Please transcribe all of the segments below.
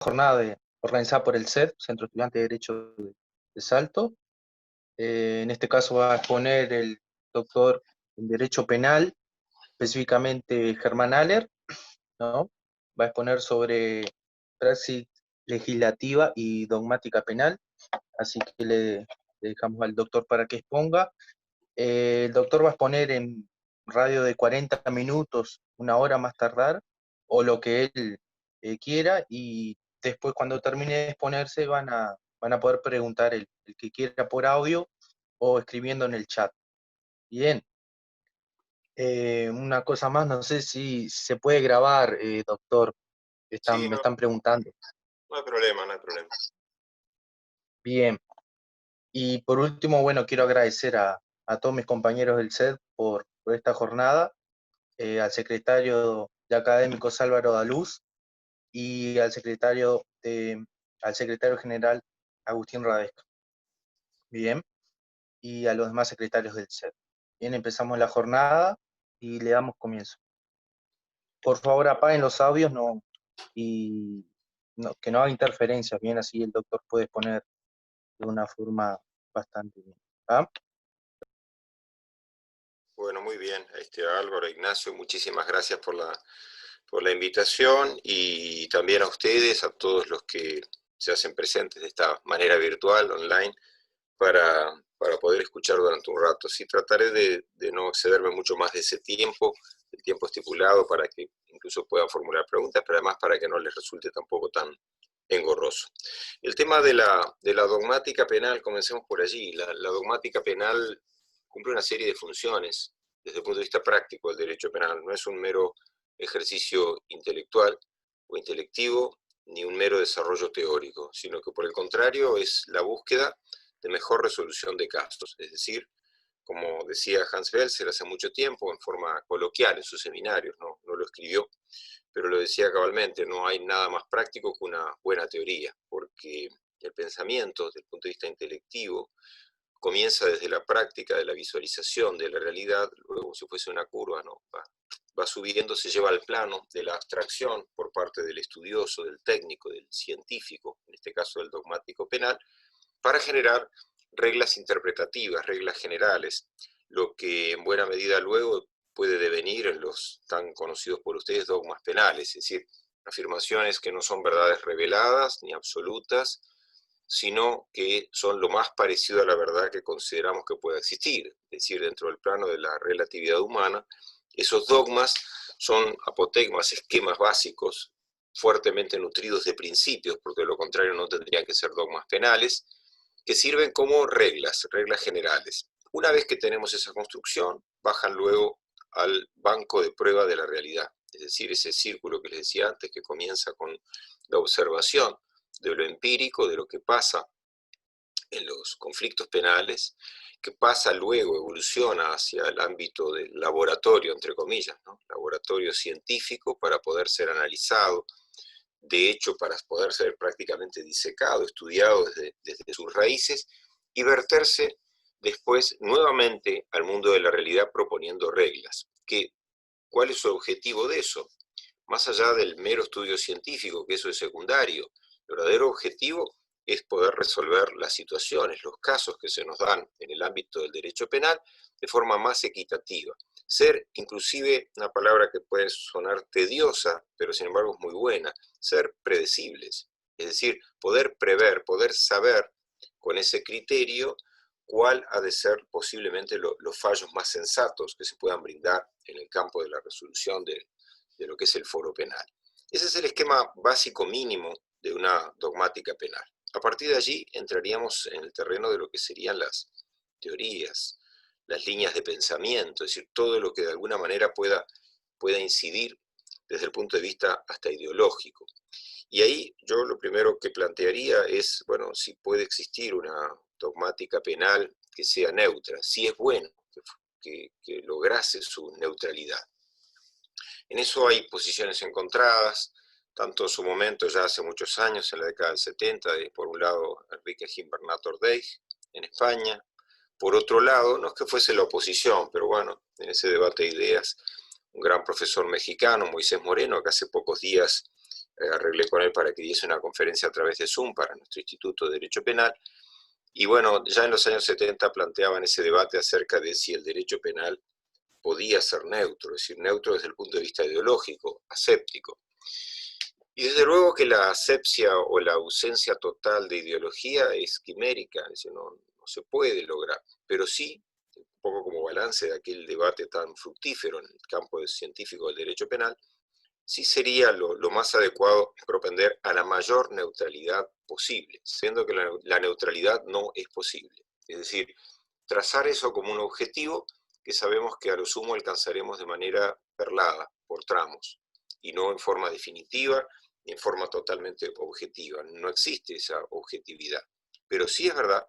Jornada organizada por el CED, Centro Estudiante de Derecho de Salto. En este caso va a exponer el doctor en Derecho Penal, específicamente Germán Aller, ¿no? Va a exponer sobre praxis legislativa y dogmática penal, así que le dejamos al doctor para que exponga. El doctor va a exponer en radio de 40 minutos, una hora más tardar, o lo que él quiera, y después cuando termine de exponerse van a poder preguntar el que quiera por audio o escribiendo en el chat. Bien, una cosa más, no sé si se puede grabar, doctor, Sí, me no, están preguntando. no hay problema, no hay problema. Bien, y por último, bueno, quiero agradecer a todos mis compañeros del CED por esta jornada, al secretario de académicos Álvaro Daluz y al secretario general Agustín Radesca. Bien, y a los demás secretarios del CED. Bien, empezamos la jornada y le damos comienzo. Por favor, apaguen los audios y que no haga interferencias, bien, así el doctor puede exponer de una forma bastante bien. ¿Ah? Bueno, muy bien, Álvaro, Ignacio, muchísimas gracias por la invitación y también a ustedes, a todos los que se hacen presentes de esta manera virtual, online, para poder escuchar durante un rato. Sí, trataré de no excederme mucho más de ese tiempo, el tiempo estipulado, para que incluso puedan formular preguntas, pero además para que no les resulte tampoco tan engorroso. El tema de la dogmática penal, comencemos por allí. La dogmática penal cumple una serie de funciones desde el punto de vista práctico del derecho penal. No es un mero ejercicio intelectual o intelectivo, ni un mero desarrollo teórico, sino que por el contrario es la búsqueda de mejor resolución de casos. Es decir, como decía Hans Welser hace mucho tiempo, en forma coloquial en sus seminarios, no lo escribió, pero lo decía cabalmente, no hay nada más práctico que una buena teoría, porque el pensamiento, desde el punto de vista intelectivo, comienza desde la práctica de la visualización de la realidad, luego si fuese una curva, ¿no? va subiendo, se lleva al plano de la abstracción por parte del estudioso, del técnico, del científico, en este caso del dogmático penal, para generar reglas interpretativas, reglas generales, lo que en buena medida luego puede devenir en los tan conocidos por ustedes dogmas penales, es decir, afirmaciones que no son verdades reveladas ni absolutas, sino que son lo más parecido a la verdad que consideramos que pueda existir, es decir, dentro del plano de la relatividad humana. Esos dogmas son apotegmas, esquemas básicos, fuertemente nutridos de principios, porque de lo contrario no tendrían que ser dogmas penales, que sirven como reglas generales. Una vez que tenemos esa construcción, bajan luego al banco de prueba de la realidad, es decir, ese círculo que les decía antes que comienza con la observación de lo empírico, de lo que pasa en los conflictos penales, que pasa luego, evoluciona hacia el ámbito del laboratorio, entre comillas, ¿no? Laboratorio científico para poder ser analizado, de hecho para poder ser prácticamente disecado, estudiado desde sus raíces y verterse después nuevamente al mundo de la realidad proponiendo reglas. ¿Cuál es su objetivo de eso? Más allá del mero estudio científico, que eso es secundario, el verdadero objetivo es poder resolver las situaciones, los casos que se nos dan en el ámbito del derecho penal de forma más equitativa. Ser, inclusive, una palabra que puede sonar tediosa, pero sin embargo es muy buena, ser predecibles. Es decir, poder prever, poder saber con ese criterio cuál ha de ser posiblemente los fallos más sensatos que se puedan brindar en el campo de la resolución de lo que es el foro penal. Ese es el esquema básico mínimo de una dogmática penal. A partir de allí entraríamos en el terreno de lo que serían las teorías, las líneas de pensamiento, es decir, todo lo que de alguna manera pueda incidir desde el punto de vista hasta ideológico. Y ahí yo lo primero que plantearía es, bueno, si puede existir una dogmática penal que sea neutra, si es bueno que lograse su neutralidad. En eso hay posiciones encontradas, tanto en su momento, ya hace muchos años, en la década del 70, de, por un lado, Enrique Gimbernat Ordeig, en España. Por otro lado, no es que fuese la oposición, pero bueno, en ese debate de ideas, un gran profesor mexicano, Moisés Moreno, que hace pocos días arreglé con él para que diese una conferencia a través de Zoom para nuestro Instituto de Derecho Penal. Y bueno, ya en los años 70 planteaban ese debate acerca de si el derecho penal podía ser neutro, es decir, neutro desde el punto de vista ideológico, aséptico. Y desde luego que la asepsia o la ausencia total de ideología es quimérica, es decir, no se puede lograr, pero sí, un poco como balance de aquel debate tan fructífero en el campo científico del derecho penal, sí sería lo más adecuado propender a la mayor neutralidad posible, siendo que la neutralidad no es posible. Es decir, trazar eso como un objetivo que sabemos que a lo sumo alcanzaremos de manera perlada, por tramos, y no en forma definitiva ni en forma totalmente objetiva. No existe esa objetividad. Pero sí es verdad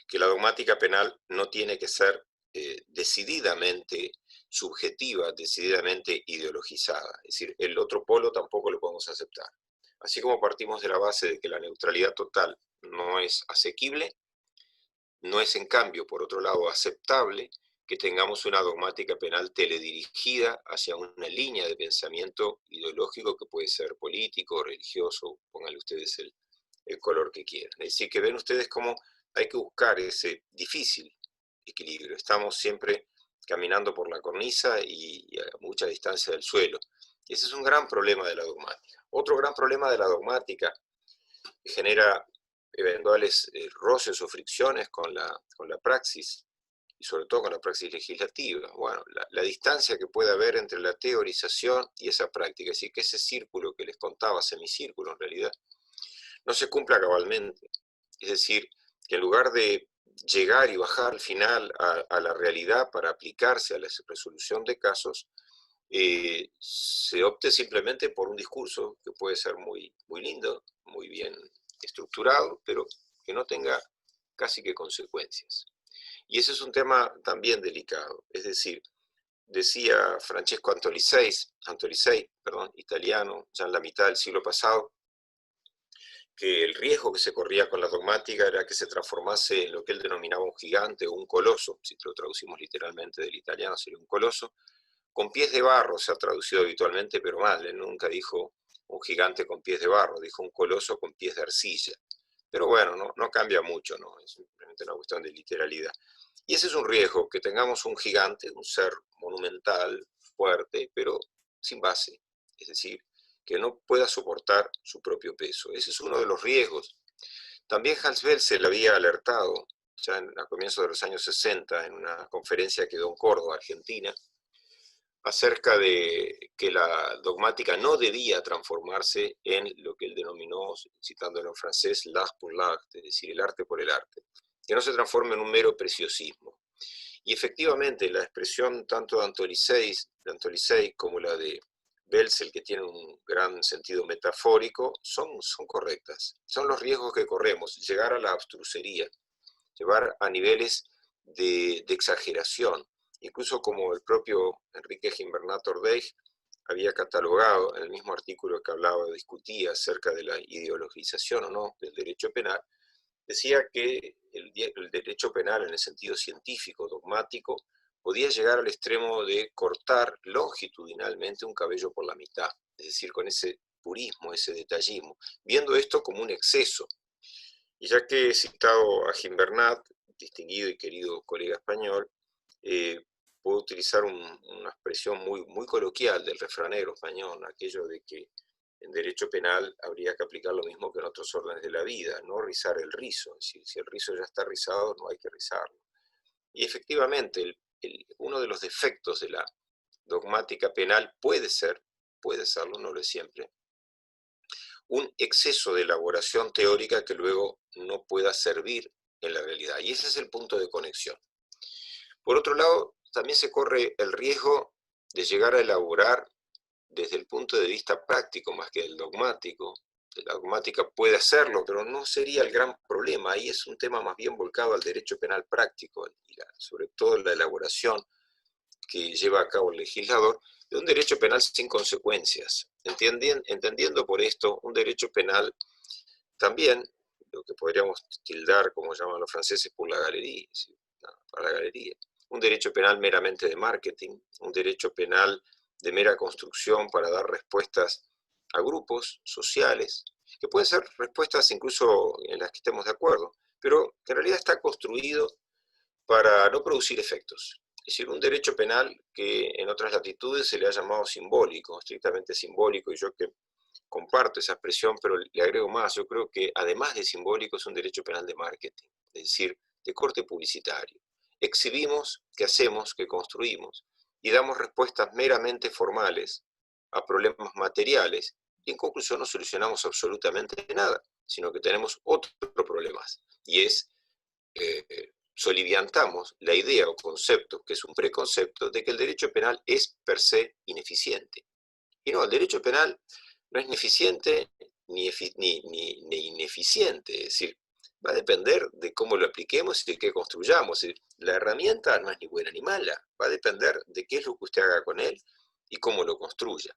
que la dogmática penal no tiene que ser decididamente subjetiva, decididamente ideologizada. Es decir, el otro polo tampoco lo podemos aceptar. Así como partimos de la base de que la neutralidad total no es asequible, no es en cambio, por otro lado, aceptable que tengamos una dogmática penal teledirigida hacia una línea de pensamiento ideológico que puede ser político, religioso, pónganle ustedes el color que quieran. Es decir, que ven ustedes cómo hay que buscar ese difícil equilibrio. Estamos siempre caminando por la cornisa y a mucha distancia del suelo. Y ese es un gran problema de la dogmática. Otro gran problema de la dogmática que genera eventuales roces o fricciones con la praxis, y sobre todo con la praxis legislativa. Bueno, la distancia que puede haber entre la teorización y esa práctica, es decir, que ese círculo que les contaba, semicírculo en realidad, no se cumpla cabalmente. Es decir, que en lugar de llegar y bajar al final a la realidad para aplicarse a la resolución de casos, se opte simplemente por un discurso que puede ser muy, muy lindo, muy bien estructurado, pero que no tenga casi que consecuencias. Y ese es un tema también delicado. Es decir, decía Francesco Antolisei, italiano, ya en la mitad del siglo pasado, que el riesgo que se corría con la dogmática era que se transformase en lo que él denominaba un gigante o un coloso, si lo traducimos literalmente del italiano sería un coloso, con pies de barro se ha traducido habitualmente, pero mal, él nunca dijo un gigante con pies de barro, dijo un coloso con pies de arcilla. Pero bueno, no cambia mucho, ¿no? Es simplemente una cuestión de literalidad. Y ese es un riesgo, que tengamos un gigante, un ser monumental, fuerte, pero sin base. Es decir, que no pueda soportar su propio peso. Ese es uno de los riesgos. También Hans Welzel había alertado, ya a comienzos de los años 60, en una conferencia que dio en Córdoba, Argentina, acerca de que la dogmática no debía transformarse en lo que él denominó, citándolo en francés, l'art pour l'art, es decir, el arte por el arte, que no se transforme en un mero preciosismo. Y efectivamente, la expresión tanto de Antolisei como la de Welzel, que tiene un gran sentido metafórico, son correctas. Son los riesgos que corremos, llegar a la abstrusería, llevar a niveles de exageración, incluso como el propio Enrique Gimbernat Ordeig había catalogado en el mismo artículo que hablaba, discutía acerca de la ideologización o no del derecho penal, decía que el derecho penal en el sentido científico, dogmático, podía llegar al extremo de cortar longitudinalmente un cabello por la mitad, es decir, con ese purismo, ese detallismo, viendo esto como un exceso. Y ya que he citado a Gimbernat, distinguido y querido colega español, puedo utilizar una expresión muy coloquial del refranero español, aquello de que en derecho penal habría que aplicar lo mismo que en otros órdenes de la vida, no rizar el rizo, es decir, si el rizo ya está rizado no hay que rizarlo. Y efectivamente, uno de los defectos de la dogmática penal puede serlo, no lo es siempre, un exceso de elaboración teórica que luego no pueda servir en la realidad. Y ese es el punto de conexión. Por otro lado, también se corre el riesgo de llegar a elaborar desde el punto de vista práctico más que del dogmático. La dogmática puede hacerlo, pero no sería el gran problema. Ahí es un tema más bien volcado al derecho penal práctico y sobre todo la elaboración que lleva a cabo el legislador de un derecho penal sin consecuencias. Entendiendo por esto un derecho penal también, lo que podríamos tildar, como llaman los franceses, por la galería, ¿sí? Para la galería. Un derecho penal meramente de marketing, un derecho penal de mera construcción para dar respuestas a grupos sociales, que pueden ser respuestas incluso en las que estemos de acuerdo, pero que en realidad está construido para no producir efectos. Es decir, un derecho penal que en otras latitudes se le ha llamado simbólico, estrictamente simbólico, y yo que comparto esa expresión, pero le agrego más, yo creo que además de simbólico es un derecho penal de marketing, es decir, de corte publicitario. Exhibimos qué hacemos, qué construimos, y damos respuestas meramente formales a problemas materiales, y en conclusión no solucionamos absolutamente nada, sino que tenemos otro problema, y es soliviantamos la idea o concepto, que es un preconcepto, de que el derecho penal es per se ineficiente. Y no, el derecho penal no es ni eficiente ni ineficiente, es decir, va a depender de cómo lo apliquemos y de qué construyamos. Es decir, la herramienta no es ni buena ni mala, va a depender de qué es lo que usted haga con él y cómo lo construya.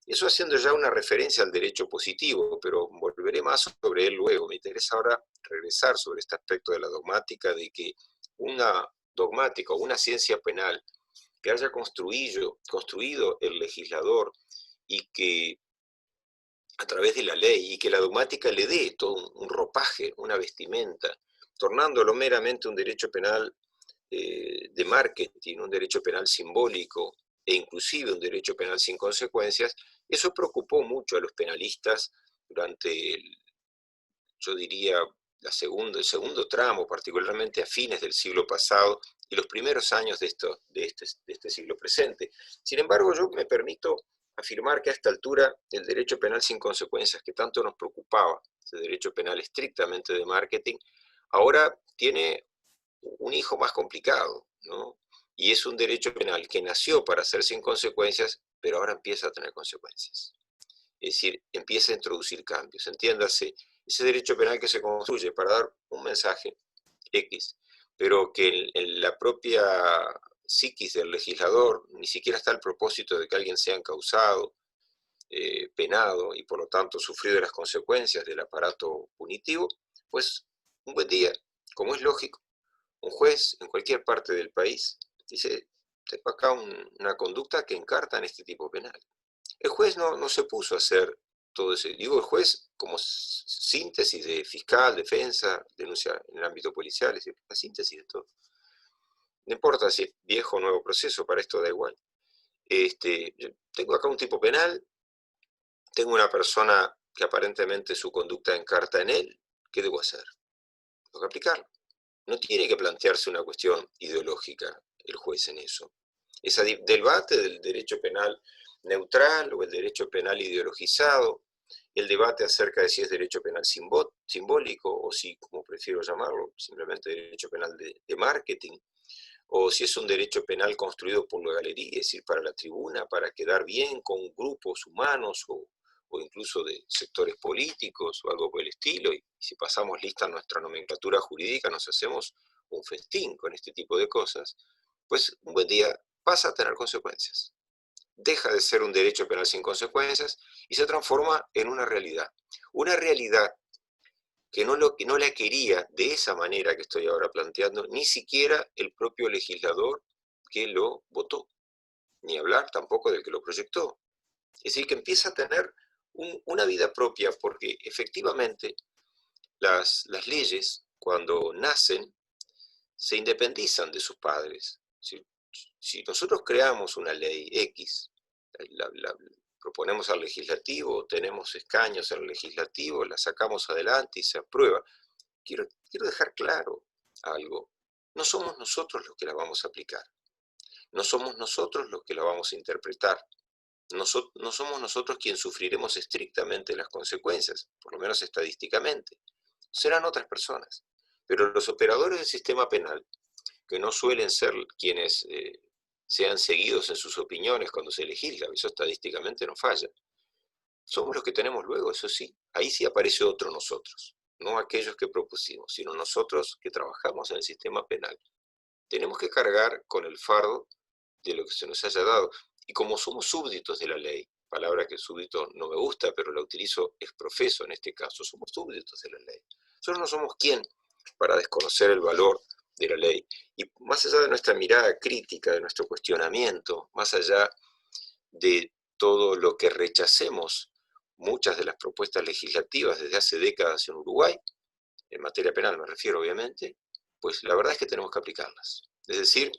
Eso haciendo ya una referencia al derecho positivo, pero volveré más sobre él luego. Me interesa ahora regresar sobre este aspecto de la dogmática, de que una dogmática o una ciencia penal que haya construido el legislador y que a través de la ley, y que la dogmática le dé todo un ropaje, una vestimenta, tornándolo meramente un derecho penal de marketing, un derecho penal simbólico e inclusive un derecho penal sin consecuencias, eso preocupó mucho a los penalistas durante, yo diría, el segundo tramo, particularmente a fines del siglo pasado y los primeros años de este siglo presente. Sin embargo, yo me permito afirmar que a esta altura el derecho penal sin consecuencias, que tanto nos preocupaba, ese derecho penal estrictamente de marketing, ahora tiene un hijo más complicado, ¿no? Y es un derecho penal que nació para ser sin consecuencias, pero ahora empieza a tener consecuencias. Es decir, empieza a introducir cambios. Entiéndase, ese derecho penal que se construye para dar un mensaje X, pero que en la propia psiquis del legislador ni siquiera está el propósito de que alguien sea encausado, penado y por lo tanto sufrido las consecuencias del aparato punitivo, pues un buen día, como es lógico, un juez en cualquier parte del país dice, tengo acá una conducta que encarta en este tipo penal. El juez no se puso a hacer todo ese, digo el juez como síntesis de fiscal, defensa, denuncia en el ámbito policial, es decir, la síntesis de todo. No importa si es viejo o nuevo proceso, para esto da igual. Yo tengo acá un tipo penal, tengo una persona que aparentemente su conducta encarta en él, ¿qué debo hacer? Tengo que aplicarlo. No tiene que plantearse una cuestión ideológica el juez en eso. Ese debate del derecho penal neutral o el derecho penal ideologizado, el debate acerca de si es derecho penal simbólico o si, como prefiero llamarlo, simplemente derecho penal de marketing, o si es un derecho penal construido por la galería, es decir, para la tribuna, para quedar bien con grupos humanos o incluso de sectores políticos o algo por el estilo, y si pasamos lista nuestra nomenclatura jurídica nos hacemos un festín con este tipo de cosas, pues un buen día pasa a tener consecuencias. Deja de ser un derecho penal sin consecuencias y se transforma en una realidad. Una realidad que no la quería de esa manera que estoy ahora planteando, ni siquiera el propio legislador que lo votó, ni hablar tampoco del que lo proyectó. Es decir, que empieza a tener una vida propia, porque efectivamente las leyes, cuando nacen, se independizan de sus padres. Si nosotros creamos una ley X, la proponemos al legislativo, tenemos escaños en el legislativo, la sacamos adelante y se aprueba, quiero dejar claro algo. No somos nosotros los que la vamos a aplicar. No somos nosotros los que la vamos a interpretar. No somos nosotros quienes sufriremos estrictamente las consecuencias, por lo menos estadísticamente. Serán otras personas. Pero los operadores del sistema penal, que no suelen ser quienes sean seguidos en sus opiniones cuando se legisla, eso estadísticamente no falla, somos los que tenemos luego, eso sí. Ahí sí aparece otro nosotros, no aquellos que propusimos, sino nosotros que trabajamos en el sistema penal. Tenemos que cargar con el fardo de lo que se nos haya dado. Y como somos súbditos de la ley, palabra que súbdito no me gusta, pero la utilizo ex profeso en este caso, somos súbditos de la ley. Nosotros no somos quien para desconocer el valor de la ley. Y más allá de nuestra mirada crítica, de nuestro cuestionamiento, más allá de todo lo que rechacemos muchas de las propuestas legislativas desde hace décadas en Uruguay, en materia penal me refiero obviamente, pues la verdad es que tenemos que aplicarlas. Es decir,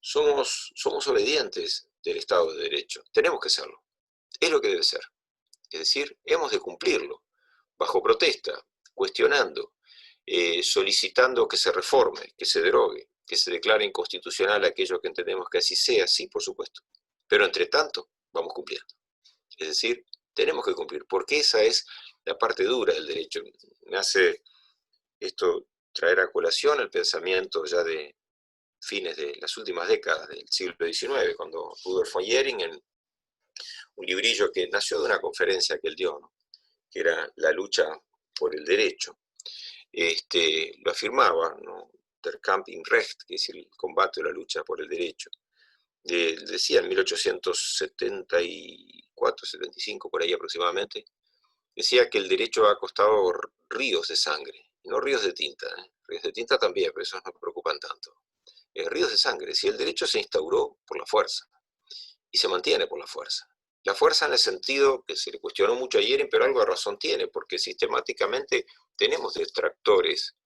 somos obedientes del Estado de Derecho, tenemos que serlo, es lo que debe ser. Es decir, hemos de cumplirlo, bajo protesta, cuestionando, solicitando que se reforme, que se derogue, que se declare inconstitucional aquello que entendemos que así sea, sí, por supuesto. Pero entre tanto, vamos cumpliendo. Es decir, tenemos que cumplir, porque esa es la parte dura del derecho. Me hace esto traer a colación el pensamiento ya de fines de las últimas décadas del siglo XIX, cuando Rudolf von Jhering, en un librillo que nació de una conferencia que él dio, ¿no?, que era La lucha por el derecho, lo afirmaba, ¿no?, Der Kampf im Recht, que es el combate o la lucha por el derecho. Decía en 1874, 75, por ahí aproximadamente, decía que el derecho ha costado ríos de sangre, no ríos de tinta, ríos de tinta también, pero esos no preocupan tanto. Ríos de sangre, si el derecho se instauró por la fuerza, y se mantiene por la fuerza. La fuerza en el sentido que se le cuestionó mucho ayer, pero algo de razón tiene, porque sistemáticamente tenemos detractores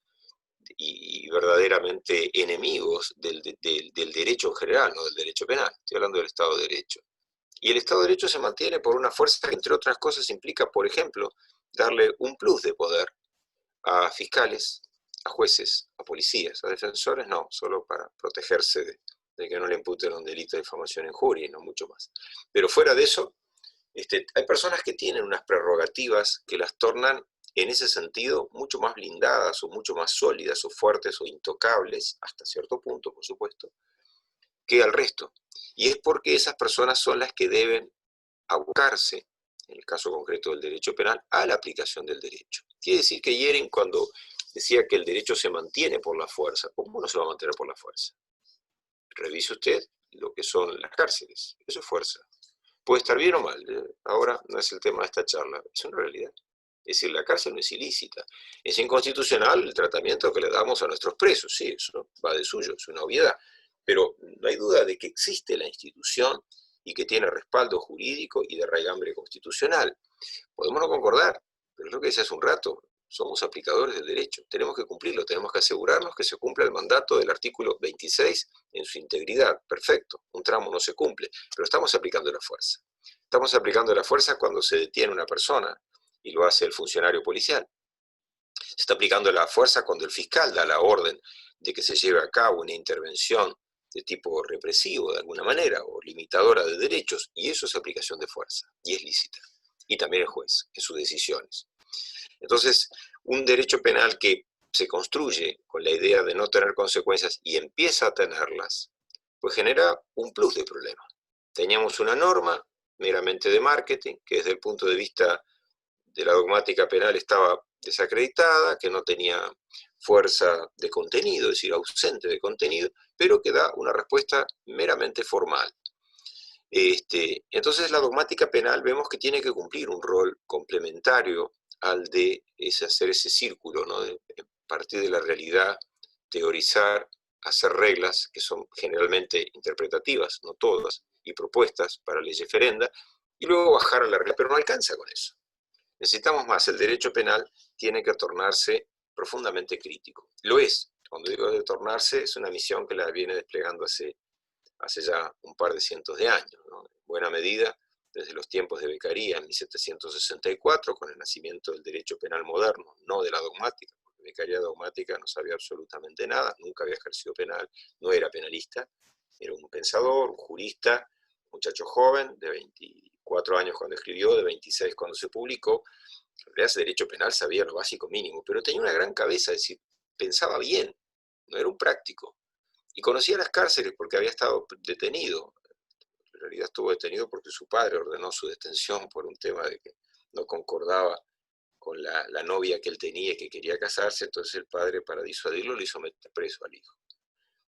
y verdaderamente enemigos del derecho en general, no del derecho penal. Estoy hablando del Estado de Derecho. Y el Estado de Derecho se mantiene por una fuerza que, entre otras cosas, implica, por ejemplo, darle un plus de poder a fiscales, a jueces, a policías, a defensores, no, solo para protegerse de que no le imputen un delito de difamación e injuria y no mucho más. Pero fuera de eso, hay personas que tienen unas prerrogativas que las tornan, en ese sentido, mucho más blindadas o mucho más sólidas o fuertes o intocables, hasta cierto punto, por supuesto, que al resto. Y es porque esas personas son las que deben abocarse, en el caso concreto del derecho penal, a la aplicación del derecho. Quiere decir que Jhering, cuando decía que el derecho se mantiene por la fuerza, ¿cómo no se va a mantener por la fuerza? Revise usted lo que son las cárceles, eso es fuerza. Puede estar bien o mal, ahora no es el tema de esta charla, es una realidad. Es decir, la cárcel no es ilícita. Es inconstitucional el tratamiento que le damos a nuestros presos, sí, eso va de suyo, es una obviedad. Pero no hay duda de que existe la institución y que tiene respaldo jurídico y de raigambre constitucional. Podemos no concordar, pero es lo que decía hace un rato, somos aplicadores del derecho, tenemos que cumplirlo, tenemos que asegurarnos que se cumpla el mandato del artículo 26 en su integridad. Perfecto, un tramo no se cumple, pero estamos aplicando la fuerza. Estamos aplicando la fuerza cuando se detiene una persona y lo hace el funcionario policial. Se está aplicando la fuerza cuando el fiscal da la orden de que se lleve a cabo una intervención de tipo represivo de alguna manera o limitadora de derechos, y eso es aplicación de fuerza y es lícita. Y también el juez en sus decisiones. Entonces, un derecho penal que se construye con la idea de no tener consecuencias y empieza a tenerlas, pues genera un plus de problema. Teníamos una norma meramente de marketing, que desde el punto de vista de la dogmática penal estaba desacreditada, que no tenía fuerza de contenido, es decir, ausente de contenido, pero que da una respuesta meramente formal. Entonces la dogmática penal vemos que tiene que cumplir un rol complementario al de hacer ese círculo, ¿no?, de partir de la realidad, teorizar, hacer reglas que son generalmente interpretativas, no todas, y propuestas para leyes ferenda, y luego bajar a la realidad, pero no alcanza con eso. Necesitamos más. El derecho penal tiene que tornarse profundamente crítico. Lo es. Cuando digo de tornarse, es una misión que la viene desplegando hace ya un par de cientos de años, ¿no? En buena medida, desde los tiempos de Beccaria en 1764, con el nacimiento del derecho penal moderno, no de la dogmática, porque Beccaria dogmática no sabía absolutamente nada, nunca había ejercido penal, no era penalista, era un pensador, un jurista, un muchacho joven, de 24 años cuando escribió, de 26 cuando se publicó. En realidad ese derecho penal sabía lo básico mínimo, pero tenía una gran cabeza, es decir, pensaba bien, no era un práctico. Y conocía las cárceles porque había estado detenido. En realidad estuvo detenido porque su padre ordenó su detención por un tema de que no concordaba con la novia que él tenía y que quería casarse, entonces el padre, para disuadirlo, le hizo meter preso al hijo.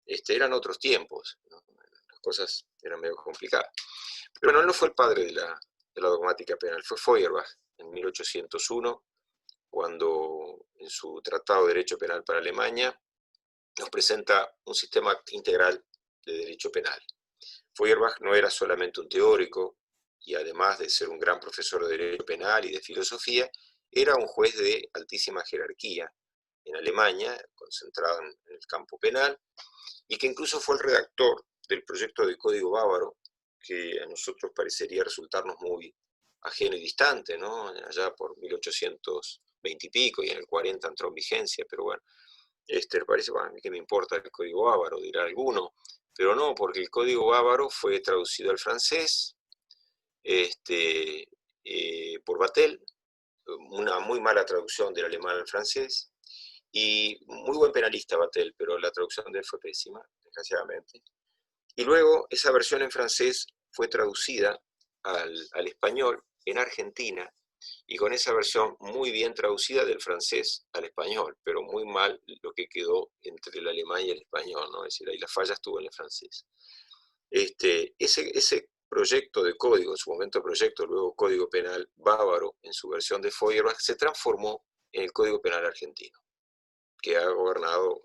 Eran otros tiempos, ¿no? Las cosas eran medio complicadas. Pero bueno, él no fue el padre de la dogmática penal, fue Feuerbach en 1801, cuando en su Tratado de Derecho Penal para Alemania nos presenta un sistema integral de derecho penal. Feuerbach no era solamente un teórico, y además de ser un gran profesor de Derecho Penal y de Filosofía, era un juez de altísima jerarquía en Alemania, concentrado en el campo penal, y que incluso fue el redactor del proyecto de Código Bávaro, que a nosotros parecería resultarnos muy ajeno y distante, ¿no? Allá por 1820 y pico, y en el 40 entró en vigencia, pero bueno, parece, bueno, a mí que me importa el Código Bávaro, dirá alguno, pero no, porque el Código Bávaro fue traducido al francés por Vatel, una muy mala traducción del alemán al francés, y muy buen penalista Vatel, pero la traducción de él fue pésima, desgraciadamente. Y luego esa versión en francés fue traducida al español en Argentina, y con esa versión muy bien traducida del francés al español, pero muy mal lo que quedó entre el alemán y el español, ¿no? Es decir, ahí la falla estuvo en el francés. Ese proyecto de código, en su momento proyecto, luego Código Penal bávaro, en su versión de Feuerbach, se transformó en el Código Penal argentino, que ha gobernado,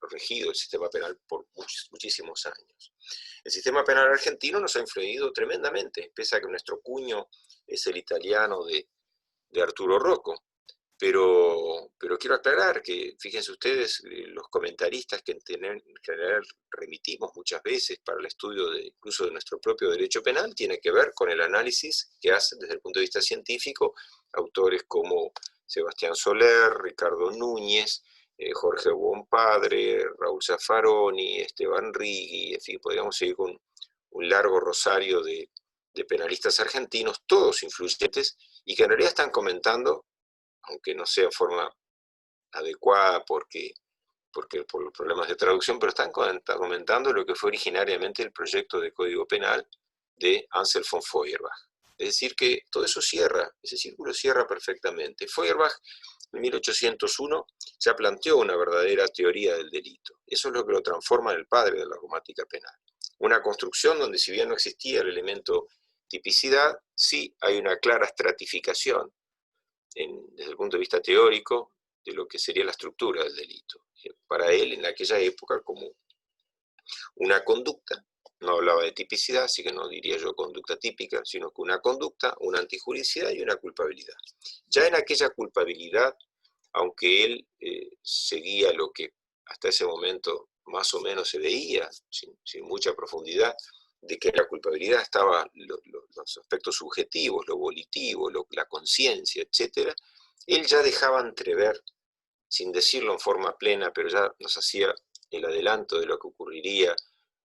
regido el sistema penal por muchísimos años. El sistema penal argentino nos ha influido tremendamente, pese a que nuestro cuño es el italiano de Arturo Rocco. Pero quiero aclarar que, fíjense ustedes, los comentaristas que en general remitimos muchas veces para el estudio incluso de nuestro propio derecho penal, tiene que ver con el análisis que hacen desde el punto de vista científico autores como Sebastián Soler, Ricardo Núñez, Jorge Bonpadre, Raúl Zaffaroni, Esteban Righi, en fin, podríamos seguir con un largo rosario de penalistas argentinos, todos influyentes, y que en realidad están comentando, aunque no sea en forma adecuada por los problemas de traducción, pero están comentando lo que fue originariamente el proyecto de Código Penal de Ansel von Feuerbach. Es decir, que todo eso cierra, ese círculo cierra perfectamente. Feuerbach, en 1801, ya planteó una verdadera teoría del delito. Eso es lo que lo transforma en el padre de la dogmática penal. Una construcción donde, si bien no existía el elemento tipicidad, sí hay una clara estratificación desde el punto de vista teórico de lo que sería la estructura del delito. Para él, en aquella época, como una conducta, no hablaba de tipicidad, así que no diría yo conducta típica, sino que una conducta, una antijuricidad y una culpabilidad. Ya en aquella culpabilidad, aunque él seguía lo que hasta ese momento más o menos se veía, sin mucha profundidad, de que la culpabilidad estaba los aspectos subjetivos, lo volitivo, la conciencia, etc., él ya dejaba entrever, sin decirlo en forma plena, pero ya nos hacía el adelanto de lo que ocurriría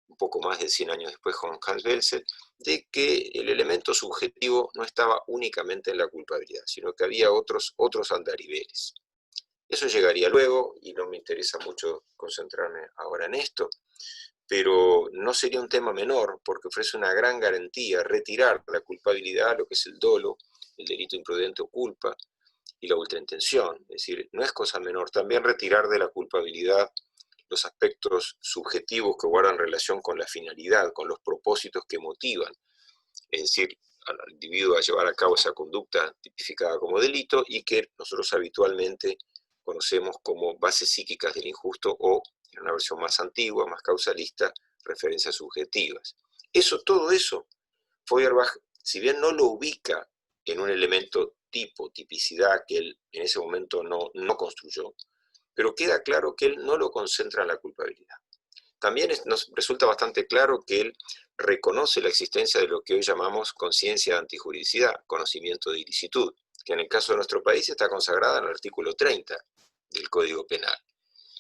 un poco más de 100 años después con Hans Welzel, de que el elemento subjetivo no estaba únicamente en la culpabilidad, sino que había otros andariveles. Eso llegaría luego, y no me interesa mucho concentrarme ahora en esto, pero no sería un tema menor, porque ofrece una gran garantía retirar la culpabilidad, lo que es el dolo, el delito imprudente o culpa, y la ultraintención. Es decir, no es cosa menor también retirar de la culpabilidad los aspectos subjetivos que guardan relación con la finalidad, con los propósitos que motivan, es decir, al individuo a llevar a cabo esa conducta tipificada como delito y que nosotros habitualmente conocemos como bases psíquicas del injusto o, en una versión más antigua, más causalista, referencias subjetivas. Todo eso, Feuerbach, si bien no lo ubica en un elemento tipo, tipicidad, que él en ese momento no construyó, pero queda claro que él no lo concentra en la culpabilidad. También nos resulta bastante claro que él reconoce la existencia de lo que hoy llamamos conciencia de antijuridicidad, conocimiento de ilicitud, que en el caso de nuestro país está consagrada en el artículo 30 del Código Penal,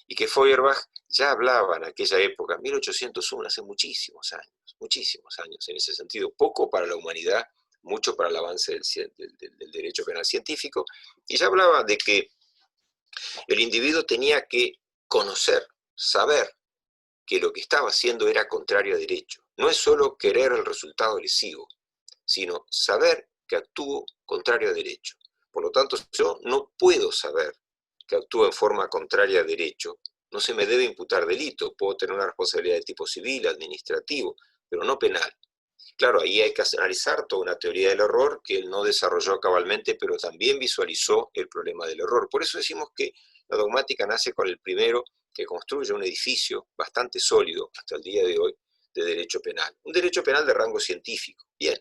y que Feuerbach ya hablaba en aquella época, 1801, hace muchísimos años en ese sentido, poco para la humanidad, mucho para el avance del derecho penal científico, y ya hablaba de que el individuo tenía que conocer, saber que lo que estaba haciendo era contrario a derecho. No es solo querer el resultado lesivo, sino saber que actúo contrario a derecho. Por lo tanto, si yo no puedo saber que actúo en forma contraria a derecho, no se me debe imputar delito. Puedo tener una responsabilidad de tipo civil, administrativo, pero no penal. Claro, ahí hay que analizar toda una teoría del error que él no desarrolló cabalmente, pero también visualizó el problema del error. Por eso decimos que la dogmática nace con el primero que construye un edificio bastante sólido hasta el día de hoy de derecho penal. Un derecho penal de rango científico. Bien,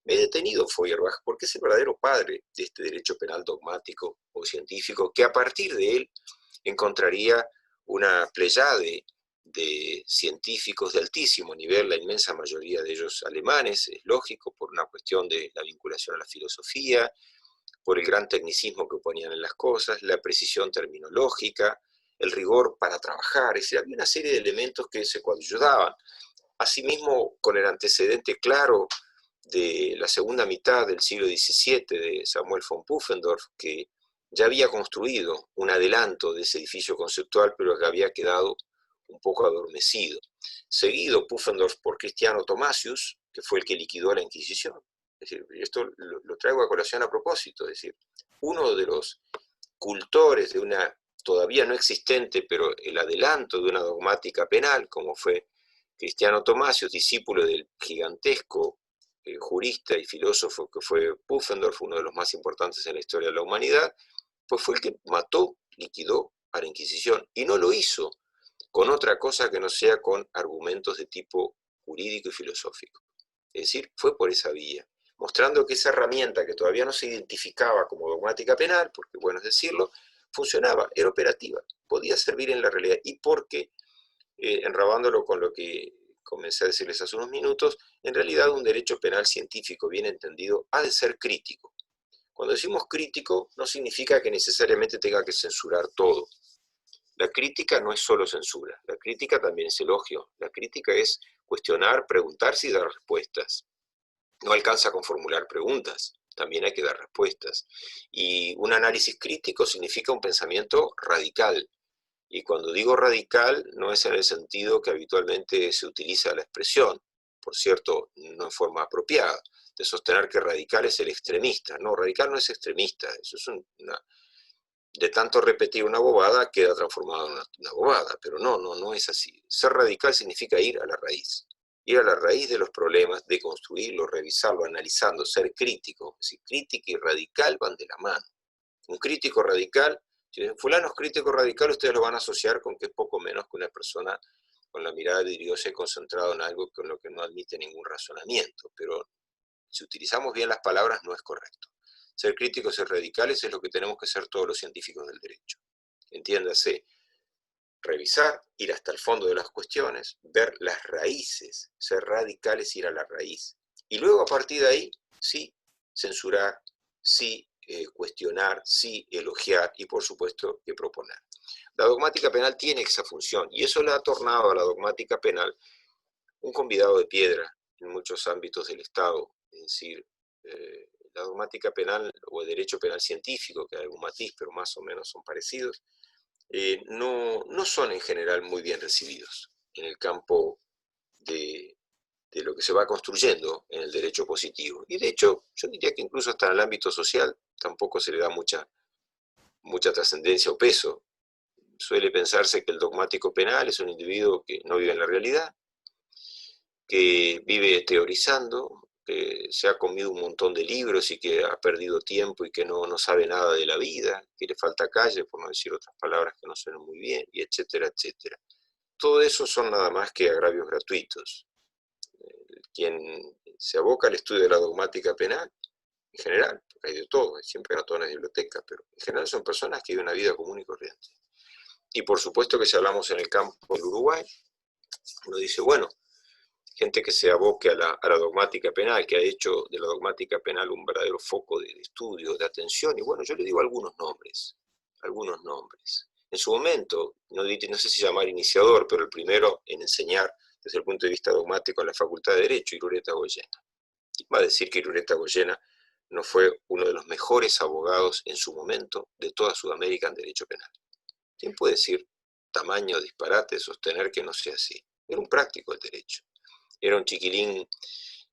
Me he detenido en Feuerbach porque es el verdadero padre de este derecho penal dogmático o científico, que a partir de él encontraría una pleyade de científicos de altísimo nivel, la inmensa mayoría de ellos alemanes, es lógico, por una cuestión de la vinculación a la filosofía, por el gran tecnicismo que ponían en las cosas, la precisión terminológica, el rigor para trabajar, es decir, había una serie de elementos que se coayudaban. Asimismo, con el antecedente claro de la segunda mitad del siglo XVII de Samuel von Pufendorf, que ya había construido un adelanto de ese edificio conceptual, pero que había quedado un poco adormecido. Seguido Pufendorf por Cristiano Thomasius, que fue el que liquidó la Inquisición. Es decir, esto lo traigo a colación a propósito, es decir, uno de los cultores de una todavía no existente, pero el adelanto de una dogmática penal, como fue Cristiano Thomasius, discípulo del gigantesco jurista y filósofo que fue Pufendorf, uno de los más importantes en la historia de la humanidad, pues fue el que mató, liquidó a la Inquisición, y no lo hizo con otra cosa que no sea con argumentos de tipo jurídico y filosófico. Es decir, fue por esa vía, mostrando que esa herramienta que todavía no se identificaba como dogmática penal, porque bueno es decirlo, funcionaba, era operativa, podía servir en la realidad, y porque, enrabándolo con lo que comencé a decirles hace unos minutos, en realidad un derecho penal científico bien entendido ha de ser crítico. Cuando decimos crítico, no significa que necesariamente tenga que censurar todo. La crítica no es solo censura, la crítica también es elogio, la crítica es cuestionar, preguntarse y dar respuestas. No alcanza con formular preguntas, también hay que dar respuestas. Y un análisis crítico significa un pensamiento radical. Y cuando digo radical, no es en el sentido que habitualmente se utiliza la expresión, por cierto, no en forma apropiada, de sostener que radical es el extremista. No, radical no es extremista, eso es de tanto repetir una bobada queda transformado en una bobada, pero no es así. Ser radical significa ir a la raíz. Ir a la raíz de los problemas, deconstruirlo, revisarlo, analizando, ser crítico. Es decir, crítica y radical van de la mano. Un crítico radical, si fulano es crítico radical, ustedes lo van a asociar con que es poco menos que una persona con la mirada vidriosa y concentrado en algo con lo que no admite ningún razonamiento. Pero si utilizamos bien las palabras, no es correcto. Ser críticos y radicales es lo que tenemos que ser todos los científicos del derecho. Entiéndase, revisar, ir hasta el fondo de las cuestiones, ver las raíces, ser radicales, ir a la raíz. Y luego a partir de ahí, sí, censurar, sí, cuestionar, sí, elogiar y por supuesto que proponer. La dogmática penal tiene esa función y eso le ha tornado a la dogmática penal un convidado de piedra en muchos ámbitos del Estado. Es decir, la dogmática penal o el derecho penal científico, que hay algún matiz, pero más o menos son parecidos, no son en general muy bien recibidos en el campo de lo que se va construyendo en el derecho positivo. Y de hecho, yo diría que incluso hasta en el ámbito social tampoco se le da mucha trascendencia o peso. Suele pensarse que el dogmático penal es un individuo que no vive en la realidad, que vive teorizando, que se ha comido un montón de libros y que ha perdido tiempo y que no sabe nada de la vida, que le falta calle, por no decir otras palabras que no suenan muy bien, y etcétera, etcétera. Todo eso son nada más que agravios gratuitos. Quien se aboca al estudio de la dogmática penal, en general, porque hay de todo, siempre hay todas las bibliotecas, pero en general son personas que viven una vida común y corriente. Y por supuesto que si hablamos en el campo del Uruguay, uno dice, bueno, gente que se aboque a la dogmática penal, que ha hecho de la dogmática penal un verdadero foco de estudio, de atención, y bueno, yo le digo algunos nombres. En su momento, no sé si llamar iniciador, pero el primero en enseñar desde el punto de vista dogmático en la Facultad de Derecho, Irureta Goyena. Va a decir que Irureta Goyena no fue uno de los mejores abogados en su momento de toda Sudamérica en derecho penal. ¿Quién puede decir tamaño disparate, sostener que no sea así? Era un práctico del derecho. Era un chiquilín,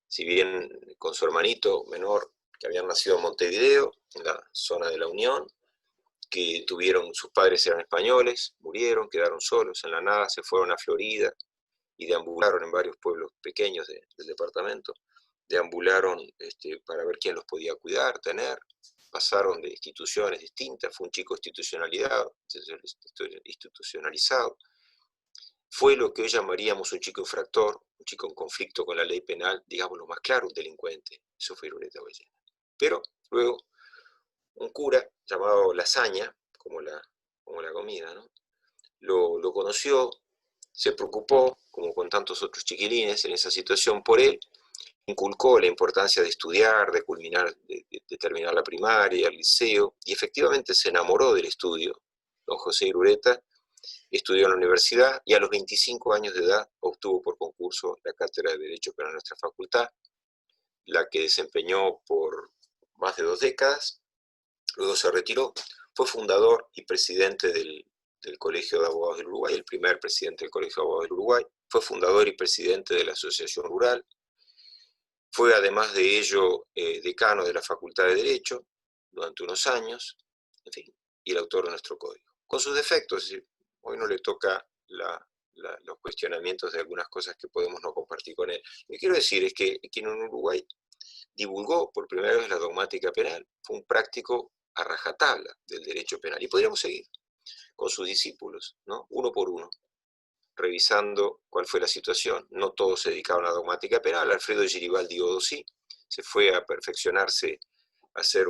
si bien con su hermanito menor, que habían nacido en Montevideo, en la zona de la Unión, que sus padres eran españoles, murieron, quedaron solos en la nada, se fueron a Florida y deambularon en varios pueblos pequeños del departamento, deambularon para ver quién los podía cuidar, tener, pasaron de instituciones distintas, fue un chico institucionalizado, fue lo que hoy llamaríamos un chico infractor, un chico en conflicto con la ley penal, digamos lo más claro, un delincuente. Eso fue Irureta Goyenechea. Pero luego un cura llamado Lasaña, como la comida, ¿no? Lo conoció, se preocupó, como con tantos otros chiquilines en esa situación, por él, inculcó la importancia de estudiar, de culminar, de terminar la primaria, el liceo, y efectivamente se enamoró del estudio. Don José Irureta estudió en la universidad y a los 25 años de edad obtuvo por concurso la cátedra de Derecho para nuestra facultad, la que desempeñó por más de 2 décadas, luego se retiró, fue fundador y presidente del Colegio de Abogados del Uruguay, el primer presidente del Colegio de Abogados del Uruguay, fue fundador y presidente de la Asociación Rural, fue además de ello decano de la Facultad de Derecho durante unos años, en fin, y el autor de nuestro código. Con sus defectos, es decir, hoy no le toca los cuestionamientos de algunas cosas que podemos no compartir con él. Lo que quiero decir es que quien en Uruguay divulgó por primera vez la dogmática penal fue un práctico a rajatabla del derecho penal. Y podríamos seguir con sus discípulos, ¿no? Uno por uno, revisando cuál fue la situación. No todos se dedicaron a la dogmática penal. Alfredo Giribaldi Odo sí, se fue a perfeccionarse, a hacer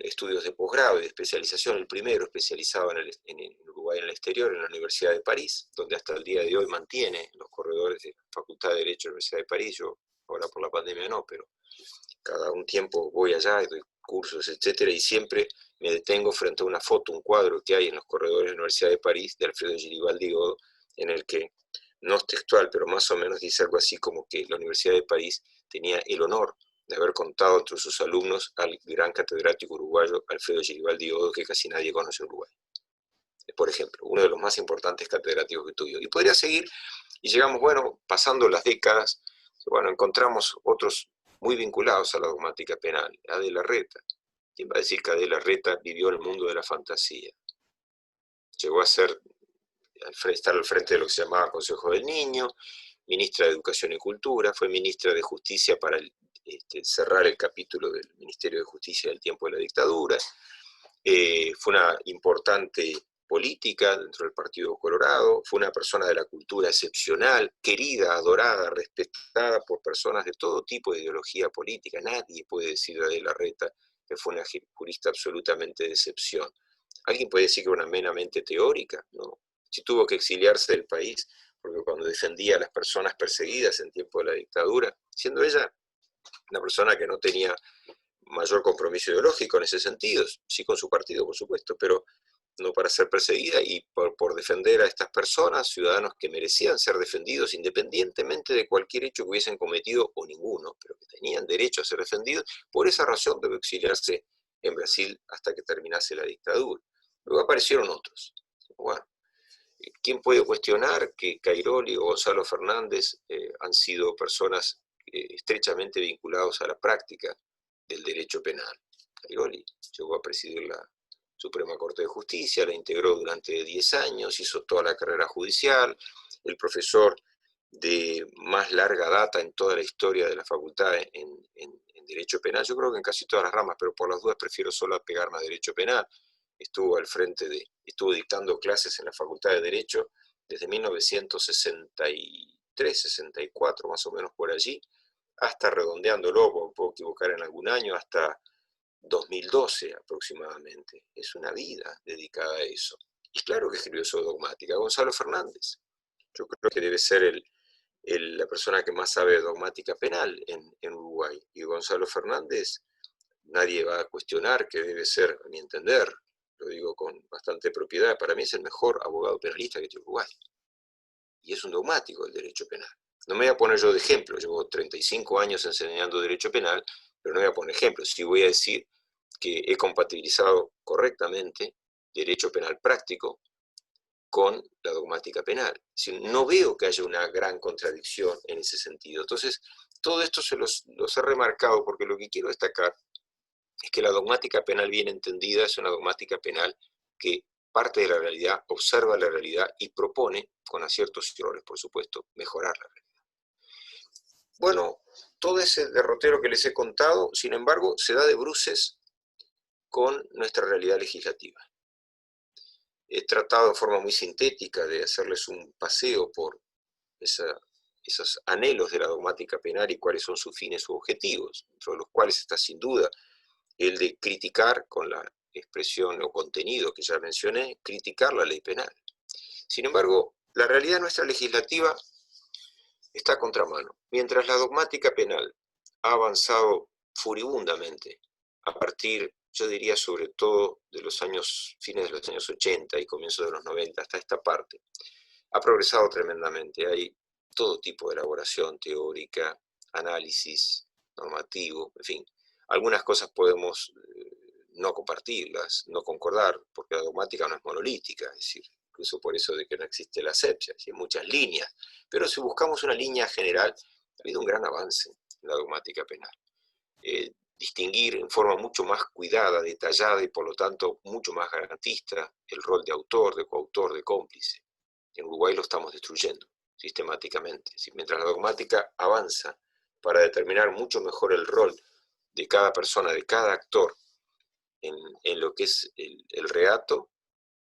estudios de posgrado y de especialización, el primero especializado en Uruguay en el exterior, en la Universidad de París, donde hasta el día de hoy mantiene los corredores de la Facultad de Derecho de la Universidad de París. Yo ahora por la pandemia no, pero cada un tiempo voy allá y doy cursos, etcétera, y siempre me detengo frente a una foto, un cuadro que hay en los corredores de la Universidad de París de Alfredo Giribaldi Odo, en el que, no es textual, pero más o menos dice algo así como que la Universidad de París tenía el honor de haber contado entre sus alumnos al gran catedrático uruguayo Alfredo Giribaldi Odo, que casi nadie conoce en Uruguay. Por ejemplo, uno de los más importantes catedráticos que tuvo. Y podría seguir, y llegamos, bueno, pasando las décadas, bueno, encontramos otros muy vinculados a la dogmática penal. Adela Reta. ¿Quién va a decir que Adela Reta vivió el mundo de la fantasía? Llegó a estar al frente de lo que se llamaba Consejo del Niño, ministra de Educación y Cultura, fue ministra de Justicia para cerrar el capítulo del Ministerio de Justicia del tiempo de la dictadura. Fue una importante política dentro del Partido Colorado, fue una persona de la cultura excepcional, querida, adorada, respetada por personas de todo tipo de ideología política. Nadie puede decir de Adela Reta que fue una jurista absolutamente de excepción. ¿Alguien puede decir que era una meramente teórica? No. Si tuvo que exiliarse del país, porque cuando defendía a las personas perseguidas en tiempo de la dictadura, siendo ella una persona que no tenía mayor compromiso ideológico en ese sentido, sí con su partido, por supuesto, pero no para ser perseguida y por defender a estas personas, ciudadanos que merecían ser defendidos independientemente de cualquier hecho que hubiesen cometido o ninguno, pero que tenían derecho a ser defendidos. Por esa razón debe exiliarse en Brasil hasta que terminase la dictadura. Luego aparecieron otros. Bueno, ¿quién puede cuestionar que Cairoli o Gonzalo Fernández han sido personas estrechamente vinculados a la práctica del derecho penal? Cairoli llegó a presidir la Suprema Corte de Justicia, la integró durante 10 años, hizo toda la carrera judicial, el profesor de más larga data en toda la historia de la facultad en Derecho Penal, yo creo que en casi todas las ramas, pero por las dudas prefiero solo apegarme a Derecho Penal. Estuvo estuvo dictando clases en la Facultad de Derecho desde 1963, 64, más o menos por allí, hasta redondeándolo, porque puedo equivocar en algún año, hasta 2012 aproximadamente. Es una vida dedicada a eso. Y claro que escribió su dogmática. Gonzalo Fernández, yo creo que debe ser la persona que más sabe de dogmática penal en Uruguay. Y Gonzalo Fernández, nadie va a cuestionar que debe ser, a mi entender, lo digo con bastante propiedad, para mí es el mejor abogado penalista que tiene Uruguay. Y es un dogmático del derecho penal. No me voy a poner yo de ejemplo, llevo 35 años enseñando derecho penal, pero no voy a poner ejemplos. Sí voy a decir que he compatibilizado correctamente derecho penal práctico con la dogmática penal. No veo que haya una gran contradicción en ese sentido. Entonces, todo esto se los he remarcado porque lo que quiero destacar es que la dogmática penal bien entendida es una dogmática penal que parte de la realidad, observa la realidad y propone, con aciertos y errores, por supuesto, mejorar la realidad. Bueno, todo ese derrotero que les he contado, sin embargo, se da de bruces con nuestra realidad legislativa. he tratado en forma muy sintética de hacerles un paseo por esos anhelos de la dogmática penal y cuáles son sus fines u objetivos, dentro de los cuales está sin duda el de criticar, con la expresión o contenido que ya mencioné, criticar la ley penal. Sin embargo, la realidad nuestra legislativa está a contramano. Mientras la dogmática penal ha avanzado furibundamente a partir, yo diría sobre todo de los años, fines de los años 80 y comienzos de los 90 hasta esta parte, ha progresado tremendamente. Hay todo tipo de elaboración teórica, análisis normativo, en fin. Algunas cosas podemos no compartirlas, no concordar, porque la dogmática no es monolítica, es decir, incluso por eso de que no existe la asepsia, hay muchas líneas. Pero si buscamos una línea general, ha habido un gran avance en la dogmática penal. Distinguir en forma mucho más cuidada, detallada y por lo tanto mucho más garantista el rol de autor, de coautor, de cómplice. En Uruguay lo estamos destruyendo sistemáticamente. Mientras la dogmática avanza para determinar mucho mejor el rol de cada persona, de cada actor en lo que es el reato,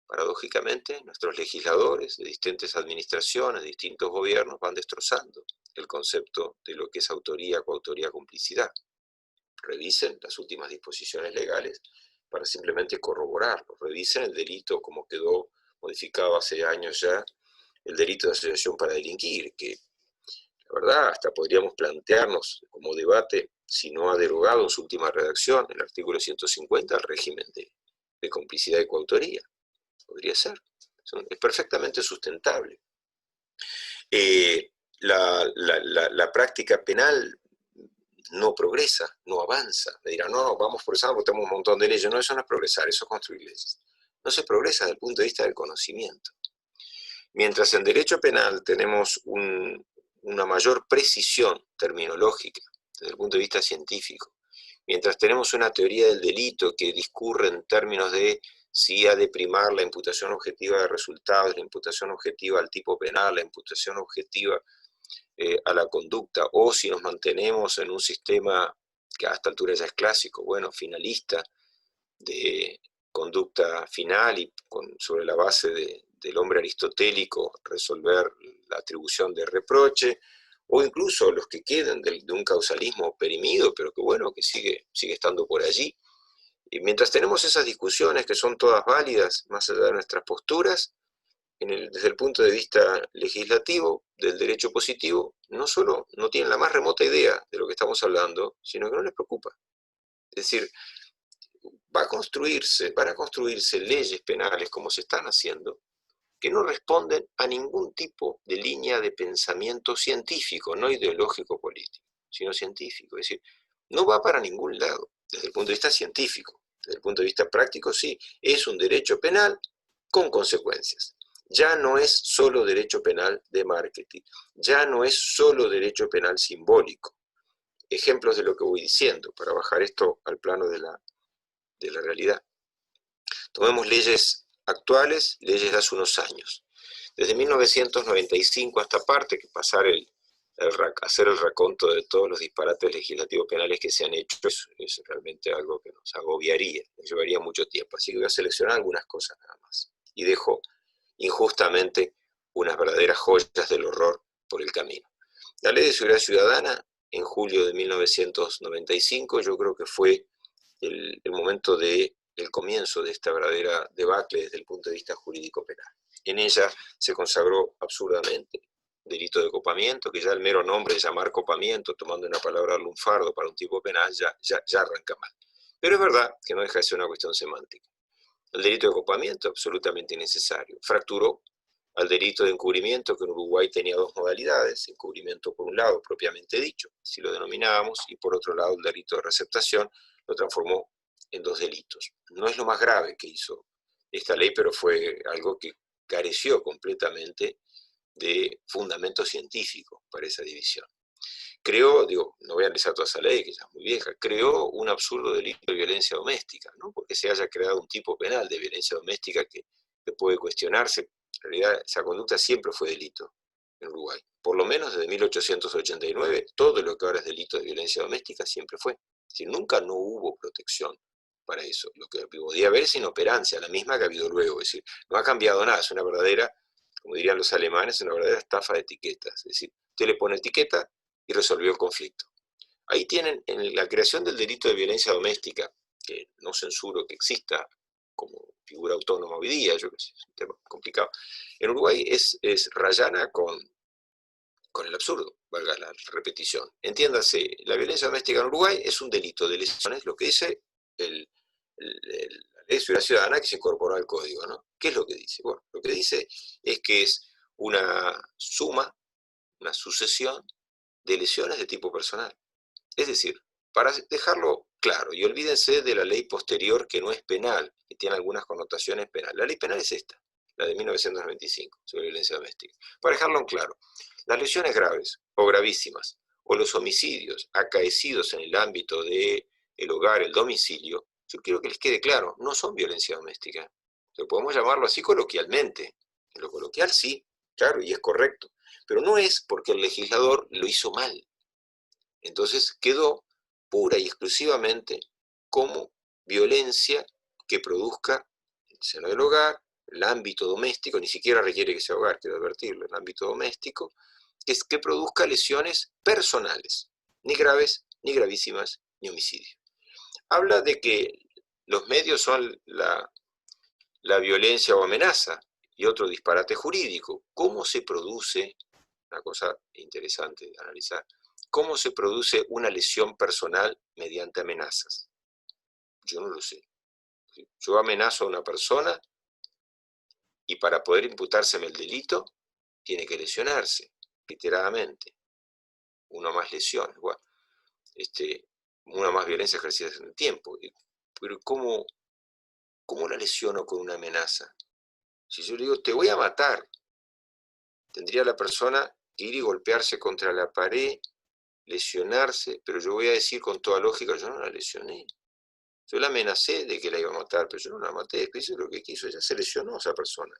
paradójicamente nuestros legisladores de distintas administraciones, de distintos gobiernos van destrozando el concepto de lo que es autoría, coautoría, complicidad. Revisen las últimas disposiciones legales para simplemente corroborarlo. Revisen el delito como quedó modificado hace años ya, el delito de asociación para delinquir, que la verdad hasta podríamos plantearnos como debate si no ha derogado en su última redacción el artículo 150 al régimen de complicidad y coautoría. Podría ser. Es perfectamente sustentable. La práctica penal no progresa, no avanza. Me dirán, no, vamos progresando porque tenemos un montón de leyes. No, eso no es progresar, eso es construir leyes. No se progresa desde el punto de vista del conocimiento. Mientras en derecho penal tenemos una mayor precisión terminológica desde el punto de vista científico, mientras tenemos una teoría del delito que discurre en términos de si ha de primar la imputación objetiva de resultados, la imputación objetiva al tipo penal, la imputación objetiva a la conducta, o si nos mantenemos en un sistema que a esta altura ya es clásico, bueno, finalista, de conducta final y sobre la base del hombre aristotélico resolver la atribución de reproche, o incluso los que queden de un causalismo perimido, pero que bueno, que sigue estando por allí. Y mientras tenemos esas discusiones que son todas válidas, más allá de nuestras posturas, desde el punto de vista legislativo, del derecho positivo, no solo no tienen la más remota idea de lo que estamos hablando, sino que no les preocupa. Es decir, van a construirse leyes penales, como se están haciendo, que no responden a ningún tipo de línea de pensamiento científico, no ideológico político, sino científico. Es decir, no va para ningún lado, desde el punto de vista científico. Desde el punto de vista práctico, sí, es un derecho penal con consecuencias. Ya no es solo derecho penal de marketing, ya no es solo derecho penal simbólico. Ejemplos de lo que voy diciendo, para bajar esto al plano de la realidad. Tomemos leyes actuales, leyes de hace unos años. Desde 1995 a esta parte, que pasar hacer el raconto de todos los disparates legislativos penales que se han hecho es realmente algo que nos agobiaría, nos llevaría mucho tiempo. Así que voy a seleccionar algunas cosas nada más. Y dejo injustamente unas verdaderas joyas del horror por el camino. La Ley de Seguridad Ciudadana, en julio de 1995, yo creo que fue el momento del comienzo de esta verdadera debacle desde el punto de vista jurídico penal. En ella se consagró absurdamente delito de copamiento, que ya el mero nombre de llamar copamiento, tomando una palabra lunfardo para un tipo penal, ya arranca mal. Pero es verdad que no deja de ser una cuestión semántica. El delito de copamiento, absolutamente innecesario. Fracturó al delito de encubrimiento, que en Uruguay tenía dos modalidades: encubrimiento por un lado, propiamente dicho, así lo denominábamos, y por otro lado el delito de receptación, lo transformó en dos delitos. No es lo más grave que hizo esta ley, pero fue algo que careció completamente de fundamento científico para esa división. Creó, no voy a analizar toda esa ley, que ya es muy vieja, creó un absurdo delito de violencia doméstica, ¿no? Porque se haya creado un tipo penal de violencia doméstica que puede cuestionarse. En realidad, esa conducta siempre fue delito en Uruguay. Por lo menos desde 1889, todo lo que ahora es delito de violencia doméstica siempre fue. Es decir, nunca no hubo protección para eso. Lo que podía haber es inoperancia, la misma que ha habido luego. Es decir, no ha cambiado nada, es una verdadera, como dirían los alemanes, una verdadera estafa de etiquetas. Es decir, usted le pone etiqueta y resolvió el conflicto. Ahí tienen, en la creación del delito de violencia doméstica, que no censuro que exista como figura autónoma hoy día, yo que sé, es un tema complicado. En Uruguay es rayana con el absurdo, valga la repetición. Entiéndase, la violencia doméstica en Uruguay es un delito de lesiones, lo que dice la ley de seguridad ciudadana que se incorporó al código, ¿no? ¿Qué es lo que dice? Bueno, lo que dice es que es una suma, una sucesión de lesiones de tipo personal. Es decir, para dejarlo claro, y olvídense de la ley posterior que no es penal, que tiene algunas connotaciones penales. La ley penal es esta, la de 1995, sobre violencia doméstica. Para dejarlo en claro, las lesiones graves o gravísimas, o los homicidios acaecidos en el ámbito del hogar, el domicilio, yo quiero que les quede claro, no son violencia doméstica. Lo podemos llamarlo así coloquialmente. En lo coloquial sí, claro, y es correcto. Pero no es porque el legislador lo hizo mal. Entonces quedó pura y exclusivamente como violencia que produzca en el seno del hogar, el ámbito doméstico, ni siquiera requiere que sea hogar, quiero advertirlo, el ámbito doméstico, que produzca lesiones personales, ni graves, ni gravísimas, ni homicidio. Habla de que los medios son la violencia o amenaza y otro disparate jurídico. ¿Cómo se produce, una cosa interesante de analizar, cómo se produce una lesión personal mediante amenazas? Yo no lo sé. Yo amenazo a una persona y para poder imputárseme el delito, tiene que lesionarse, reiteradamente. Una más lesiones, bueno, una más violencia ejercida en el tiempo. Pero ¿cómo la lesiono con una amenaza? Si yo le digo, te voy a matar, tendría la persona que ir y golpearse contra la pared, lesionarse, pero yo voy a decir con toda lógica, yo no la lesioné. Yo la amenacé de que la iba a matar, pero yo no la maté, después hizo lo que quiso, ella se lesionó a esa persona.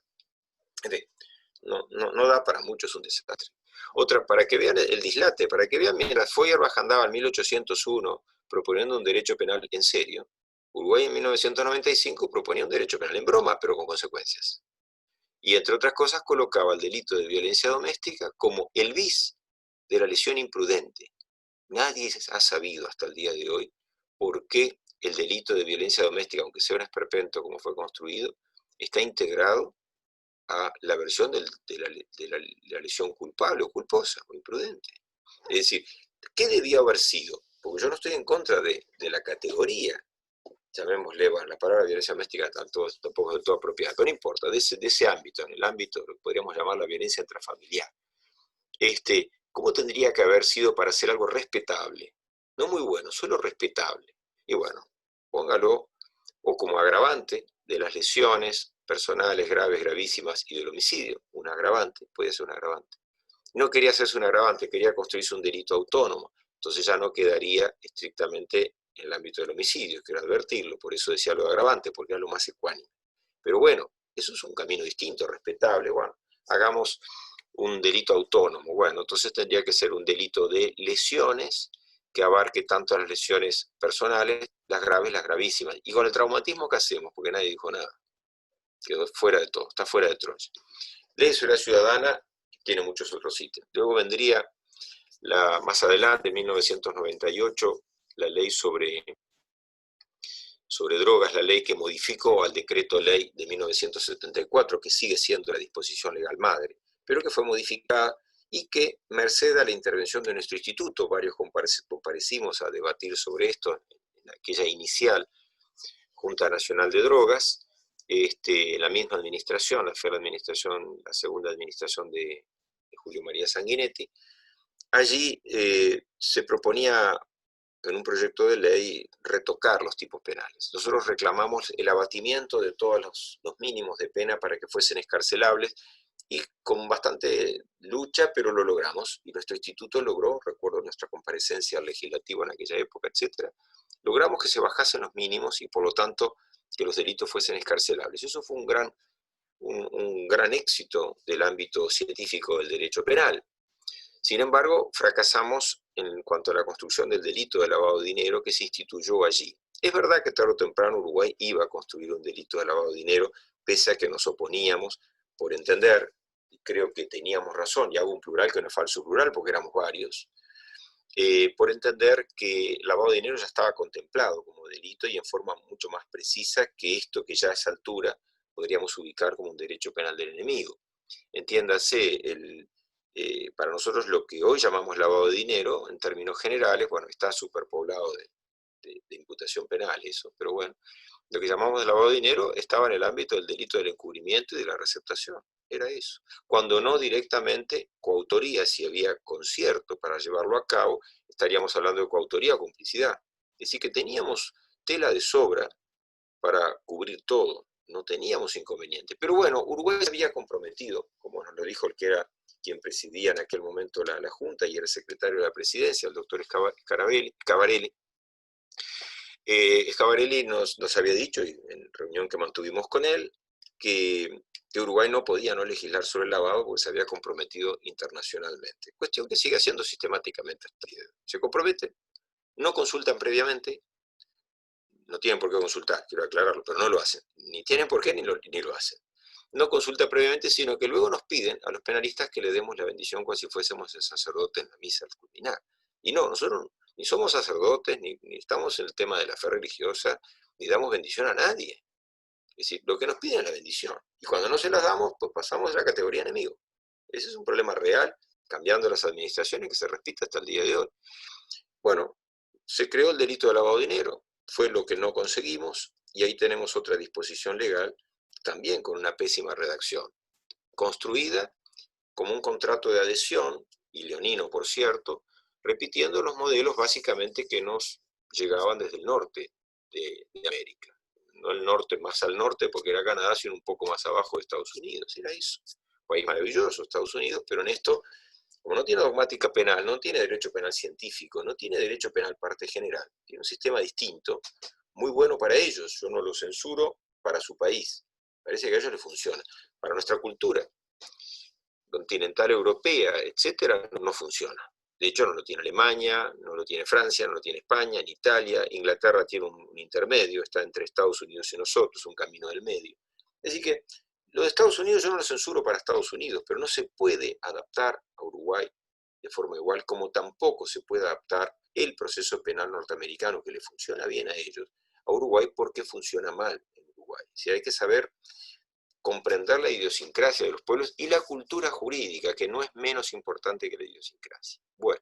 No da para mucho, es un desastre. Otra, para que vean el dislate, para que vean, mientras Feuerbach andaba en 1801 proponiendo un derecho penal en serio, Uruguay en 1995 proponía un derecho penal en broma, pero con consecuencias. Y entre otras cosas colocaba el delito de violencia doméstica como el bis de la lesión imprudente. Nadie ha sabido hasta el día de hoy por qué el delito de violencia doméstica, aunque sea un esperpento como fue construido, está integrado a la versión de la lesión culpable o culposa o imprudente. Es decir, ¿qué debió haber sido? Porque yo no estoy en contra de la categoría, llamémosle, bueno, la palabra violencia doméstica tampoco es del todo apropiada, pero no importa, de ese ámbito, en el ámbito, podríamos llamar la violencia intrafamiliar. ¿Cómo tendría que haber sido para hacer algo respetable? No muy bueno, solo respetable. Y bueno, póngalo o como agravante de las lesiones personales graves, gravísimas y del homicidio. Un agravante, puede ser un agravante. No quería hacerse un agravante, quería construirse un delito autónomo. Entonces ya no quedaría estrictamente en el ámbito del homicidio, quiero advertirlo, por eso decía lo de agravante, porque era lo más ecuánime. Pero bueno, eso es un camino distinto, respetable. Bueno, hagamos un delito autónomo. Bueno, entonces tendría que ser un delito de lesiones que abarque tanto las lesiones personales, las graves, las gravísimas. Y con el traumatismo, ¿qué hacemos? Porque nadie dijo nada. Quedó fuera de todo, está fuera de Troya. Ley de Seguridad Ciudadana tiene muchos otros ítems. Luego vendría, más adelante, en 1998, la ley sobre drogas, la ley que modificó al decreto ley de 1974, que sigue siendo la disposición legal madre, pero que fue modificada y que, merced a la intervención de nuestro instituto, varios comparecimos a debatir sobre esto en aquella inicial Junta Nacional de Drogas, la misma administración, la segunda administración de Julio María Sanguinetti. Allí se proponía en un proyecto de ley retocar los tipos penales. Nosotros reclamamos el abatimiento de todos los mínimos de pena para que fuesen excarcelables y con bastante lucha, pero lo logramos. Y nuestro instituto logró, recuerdo nuestra comparecencia al legislativo en aquella época, etcétera, logramos que se bajasen los mínimos y por lo tanto que los delitos fuesen excarcelables. Eso fue un gran éxito del ámbito científico del derecho penal. Sin embargo, fracasamos en cuanto a la construcción del delito de lavado de dinero que se instituyó allí. Es verdad que tarde o temprano Uruguay iba a construir un delito de lavado de dinero, pese a que nos oponíamos por entender, y creo que teníamos razón, y hago un plural que no es falso plural porque éramos varios, por entender que el lavado de dinero ya estaba contemplado como delito y en forma mucho más precisa que esto que ya a esa altura podríamos ubicar como un derecho penal del enemigo. Entiéndase, para nosotros lo que hoy llamamos lavado de dinero, en términos generales, bueno, está superpoblado de imputación penal eso, pero bueno, lo que llamamos lavado de dinero estaba en el ámbito del delito del encubrimiento y de la receptación, era eso. Cuando no directamente coautoría, si había concierto para llevarlo a cabo, estaríamos hablando de coautoría o complicidad. Es decir, que teníamos tela de sobra para cubrir todo, no teníamos inconveniente. Pero bueno, Uruguay se había comprometido, como nos lo dijo el que era quien presidía en aquel momento la Junta y era el secretario de la presidencia, el doctor Scavarelli. Scavarelli nos había dicho, en reunión que mantuvimos con él, que Uruguay no podía no legislar sobre el lavado porque se había comprometido internacionalmente. Cuestión que sigue haciendo sistemáticamente hasta el día de hoy. Se compromete, no consultan previamente, no tienen por qué consultar, quiero aclararlo, pero no lo hacen. Ni tienen por qué ni lo hacen. No consulta previamente, sino que luego nos piden a los penalistas que le demos la bendición como si fuésemos el sacerdote en la misa al culminar. Y no, nosotros ni somos sacerdotes, ni estamos en el tema de la fe religiosa, ni damos bendición a nadie. Es decir, lo que nos piden es la bendición. Y cuando no se las damos, pues pasamos a la categoría enemigo. Ese es un problema real, cambiando las administraciones, que se repite hasta el día de hoy. Bueno, se creó el delito de lavado de dinero, fue lo que no conseguimos, y ahí tenemos otra disposición legal, también con una pésima redacción, construida como un contrato de adhesión, y leonino por cierto, repitiendo los modelos básicamente que nos llegaban desde el norte de América. No el norte más al norte porque era Canadá, sino un poco más abajo de Estados Unidos, era eso. País maravilloso, Estados Unidos, pero en esto, como no tiene dogmática penal, no tiene derecho penal científico, no tiene derecho penal parte general, tiene un sistema distinto, muy bueno para ellos, yo no lo censuro, para su país. Parece que a ellos les funciona. Para nuestra cultura continental europea, etcétera, no funciona. De hecho, no lo tiene Alemania, no lo tiene Francia, no lo tiene España, ni Italia. Inglaterra tiene un intermedio, está entre Estados Unidos y nosotros, un camino del medio. Así que lo de Estados Unidos yo no lo censuro para Estados Unidos, pero no se puede adaptar a Uruguay de forma igual, como tampoco se puede adaptar el proceso penal norteamericano, que le funciona bien a ellos, a Uruguay porque funciona mal en Uruguay. Si hay que saber comprender la idiosincrasia de los pueblos y la cultura jurídica, que no es menos importante que la idiosincrasia. Bueno,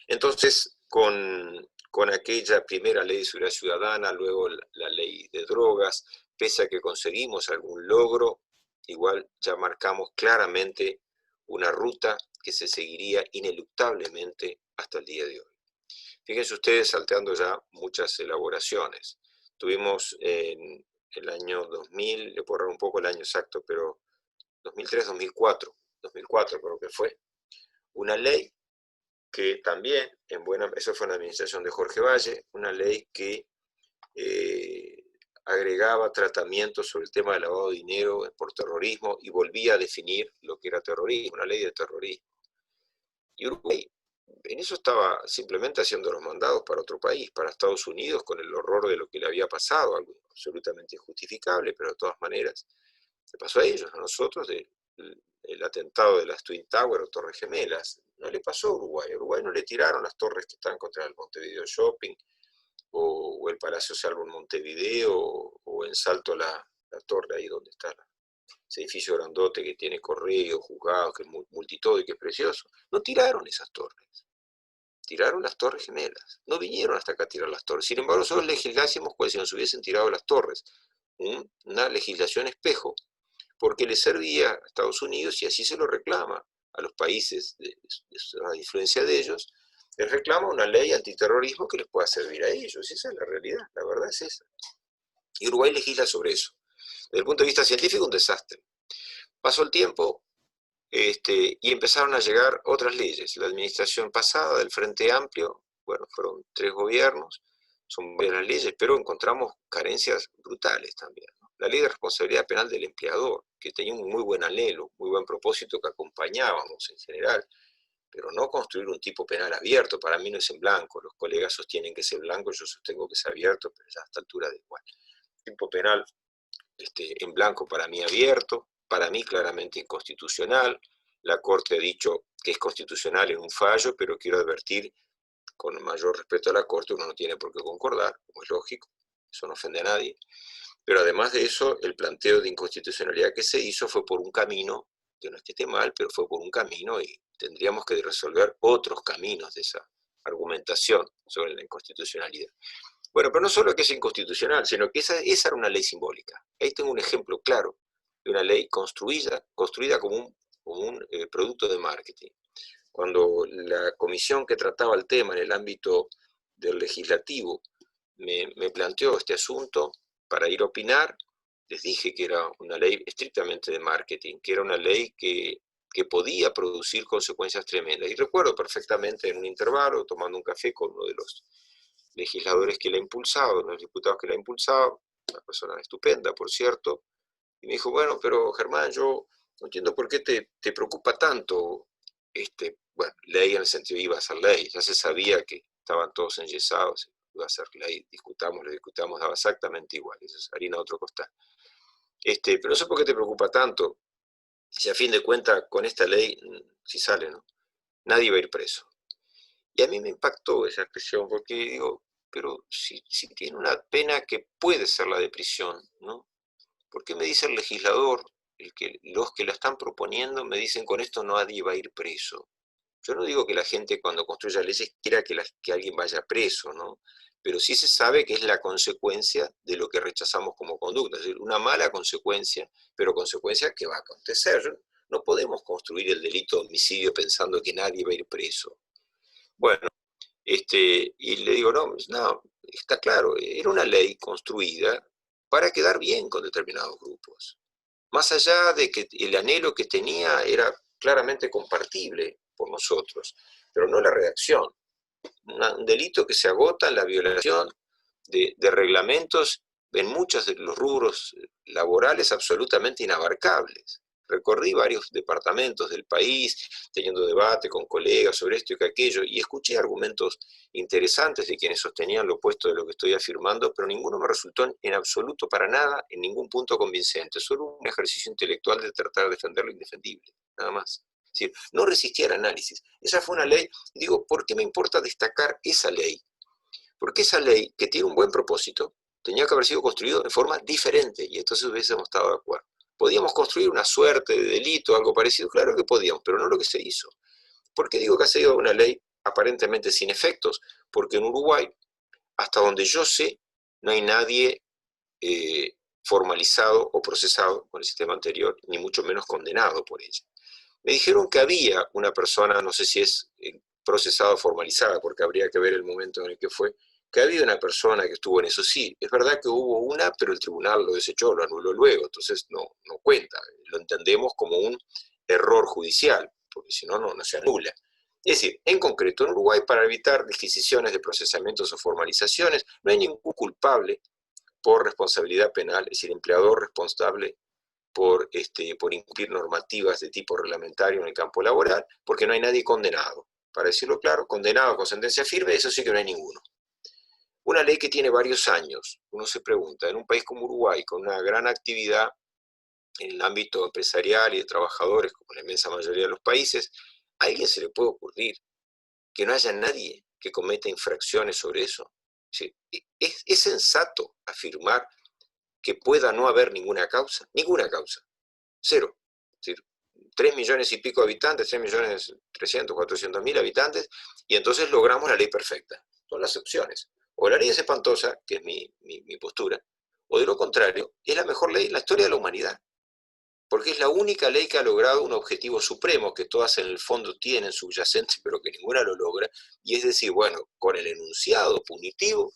entonces con aquella primera ley de seguridad ciudadana, luego la ley de drogas, pese a que conseguimos algún logro, igual ya marcamos claramente una ruta que se seguiría ineluctablemente hasta el día de hoy. Fíjense ustedes, salteando ya muchas elaboraciones. Tuvimos en el año 2000, le puedo ahorrar un poco el año exacto, pero 2003-2004 creo que fue, una ley que también, eso fue en la administración de Jorge Valle, una ley que agregaba tratamientos sobre el tema del lavado de dinero por terrorismo y volvía a definir lo que era terrorismo, una ley de terrorismo. Y Uruguay en eso estaba simplemente haciendo los mandados para otro país, para Estados Unidos, con el horror de lo que le había pasado, algo absolutamente injustificable, pero de todas maneras, le pasó a ellos, a nosotros, el atentado de las Twin Towers o Torres Gemelas. No le pasó a Uruguay. A Uruguay no le tiraron las torres que están contra el Montevideo Shopping, o el Palacio Salvo en Montevideo, o en Salto la torre ahí donde está ese edificio grandote que tiene correos, juzgados, que es multitodo y que es precioso. No tiraron esas torres. Tiraron las Torres Gemelas. No vinieron hasta acá a tirar las torres. Sin embargo, nosotros legislásemos como si nos hubiesen tirado las torres. Una legislación espejo, porque le servía a Estados Unidos y así se lo reclama a los países de la influencia de ellos. Les reclama una ley antiterrorismo que les pueda servir a ellos. Esa es la realidad, la verdad es esa. Y Uruguay legisla sobre eso. Desde el punto de vista científico, un desastre. Pasó el tiempo, y empezaron a llegar otras leyes. La administración pasada del Frente Amplio, bueno, fueron 3 gobiernos, son varias leyes, pero encontramos carencias brutales también, ¿no? La ley de responsabilidad penal del empleador, que tenía un muy buen anhelo, muy buen propósito que acompañábamos en general, pero no construir un tipo penal abierto. Para mí no es en blanco, los colegas sostienen que es en blanco, yo sostengo que es abierto, pero ya a esta altura da igual. Tipo penal en blanco para mí abierto, para mí claramente inconstitucional. La Corte ha dicho que es constitucional en un fallo, pero quiero advertir, con el mayor respeto a la Corte, uno no tiene por qué concordar, como es lógico, eso no ofende a nadie. Pero además de eso, el planteo de inconstitucionalidad que se hizo fue por un camino, que no es que esté mal, pero fue por un camino y tendríamos que resolver otros caminos de esa argumentación sobre la inconstitucionalidad. Bueno, pero no solo que es inconstitucional, sino que esa era una ley simbólica. Ahí tengo un ejemplo claro de una ley construida como un producto de marketing. Cuando la comisión que trataba el tema en el ámbito del legislativo me planteó este asunto para ir a opinar, les dije que era una ley estrictamente de marketing, que era una ley que podía producir consecuencias tremendas. Y recuerdo perfectamente en un intervalo, tomando un café con uno de los legisladores que la ha impulsado, los diputados que la ha impulsado, una persona estupenda, por cierto, y me dijo, bueno, pero Germán, yo no entiendo por qué te preocupa tanto, bueno, ley en el sentido iba a ser ley, ya se sabía que estaban todos enyesados, iba a ser ley, lo discutamos, daba exactamente igual, eso es harina de otro costal. Pero no sé por qué te preocupa tanto, si a fin de cuentas con esta ley, si sale, ¿no? Nadie va a ir preso. Y a mí me impactó esa expresión, porque digo, pero si tiene una pena que puede ser la de prisión, ¿no? ¿Por qué me dice el legislador, los que la están proponiendo, me dicen con esto nadie va a ir preso? Yo no digo que la gente cuando construya leyes quiera que alguien vaya preso, ¿no? Pero sí se sabe que es la consecuencia de lo que rechazamos como conducta, es decir, una mala consecuencia, pero consecuencia que va a acontecer. No podemos construir el delito de homicidio pensando que nadie va a ir preso. Bueno, y le digo, no, está claro, era una ley construida para quedar bien con determinados grupos. Más allá de que el anhelo que tenía era claramente compartible por nosotros, pero no la redacción. Un delito que se agota en la violación de reglamentos en muchos de los rubros laborales absolutamente inabarcables. Recorrí varios departamentos del país, teniendo debate con colegas sobre esto y que aquello, y escuché argumentos interesantes de quienes sostenían lo opuesto de lo que estoy afirmando, pero ninguno me resultó en absoluto para nada, en ningún punto convincente, solo un ejercicio intelectual de tratar de defender lo indefendible, nada más. Es decir, no resistía al análisis. Esa fue una ley, digo, ¿por qué me importa destacar esa ley? Porque esa ley, que tiene un buen propósito, tenía que haber sido construida de forma diferente, y entonces hubiésemos estado de acuerdo. ¿Podíamos construir una suerte de delito, algo parecido? Claro que podíamos, pero no lo que se hizo. ¿Por qué digo que ha sido una ley aparentemente sin efectos? Porque en Uruguay, hasta donde yo sé, no hay nadie formalizado o procesado con el sistema anterior, ni mucho menos condenado por ella. Me dijeron que había una persona, no sé si es procesada o formalizada, porque habría que ver el momento en el que fue, que había una persona que estuvo en eso. Sí, es verdad que hubo una, pero el tribunal lo desechó, lo anuló luego, entonces no cuenta, lo entendemos como un error judicial, porque si no, no se anula. Es decir, en concreto, en Uruguay, para evitar disquisiciones de procesamientos o formalizaciones, no hay ningún culpable por responsabilidad penal, es decir, empleador responsable por incumplir normativas de tipo reglamentario en el campo laboral, porque no hay nadie condenado. Para decirlo claro, condenado con sentencia firme, eso sí que no hay ninguno. Una ley que tiene varios años, uno se pregunta, en un país como Uruguay, con una gran actividad en el ámbito empresarial y de trabajadores, como la inmensa mayoría de los países, ¿a alguien se le puede ocurrir que no haya nadie que cometa infracciones sobre eso? ¿Sí? ¿Es sensato afirmar que pueda no haber ninguna causa? Ninguna causa. Cero. Es decir, 3 millones y pico de habitantes, 3.300.000, 400.000 habitantes, y entonces logramos la ley perfecta. Son las opciones. O la ley es espantosa, que es mi postura, o de lo contrario, es la mejor ley en la historia de la humanidad. Porque es la única ley que ha logrado un objetivo supremo que todas en el fondo tienen subyacente, pero que ninguna lo logra, y es decir, bueno, con el enunciado punitivo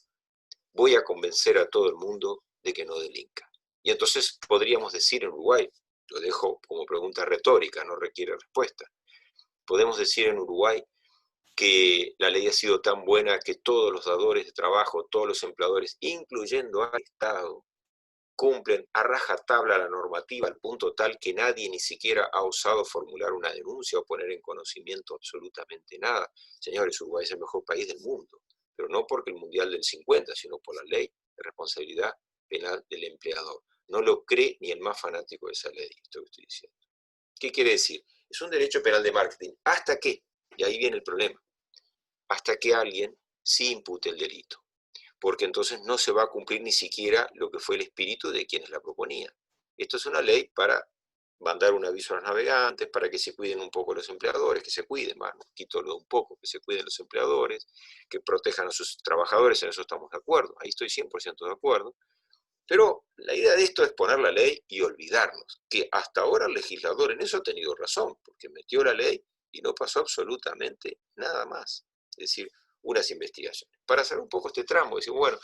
voy a convencer a todo el mundo de que no delinca. Y entonces podríamos decir en Uruguay, lo dejo como pregunta retórica, no requiere respuesta, podemos decir en Uruguay que la ley ha sido tan buena que todos los dadores de trabajo, todos los empleadores, incluyendo al Estado, cumplen a rajatabla la normativa al punto tal que nadie ni siquiera ha osado formular una denuncia o poner en conocimiento absolutamente nada. Señores, Uruguay es el mejor país del mundo, pero no porque el Mundial del 50, sino por la ley de responsabilidad penal del empleador. No lo cree ni el más fanático de esa ley, esto que estoy diciendo. ¿Qué quiere decir? Es un derecho penal de marketing. ¿Hasta qué? Y ahí viene el problema. Hasta que alguien sí impute el delito, porque entonces no se va a cumplir ni siquiera lo que fue el espíritu de quienes la proponían. Esto es una ley para mandar un aviso a los navegantes, para que se cuiden un poco los empleadores, que se cuiden, bueno, quítalo un poco, que se cuiden los empleadores, que protejan a sus trabajadores, en eso estamos de acuerdo, ahí estoy 100% de acuerdo, pero la idea de esto es poner la ley y olvidarnos, que hasta ahora el legislador en eso ha tenido razón, porque metió la ley y no pasó absolutamente nada más. Es decir, unas investigaciones. Para hacer un poco este tramo, decimos, bueno,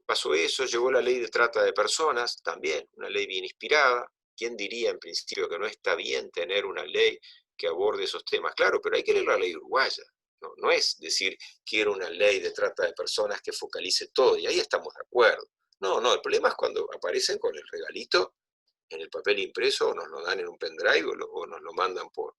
pasó eso, llegó la ley de trata de personas, también una ley bien inspirada. ¿Quién diría en principio que no está bien tener una ley que aborde esos temas? Claro, pero hay que leer la ley uruguaya. No, no es decir, quiero una ley de trata de personas que focalice todo, y ahí estamos de acuerdo. No, no, el problema es cuando aparecen con el regalito en el papel impreso, o nos lo dan en un pendrive, o nos lo mandan por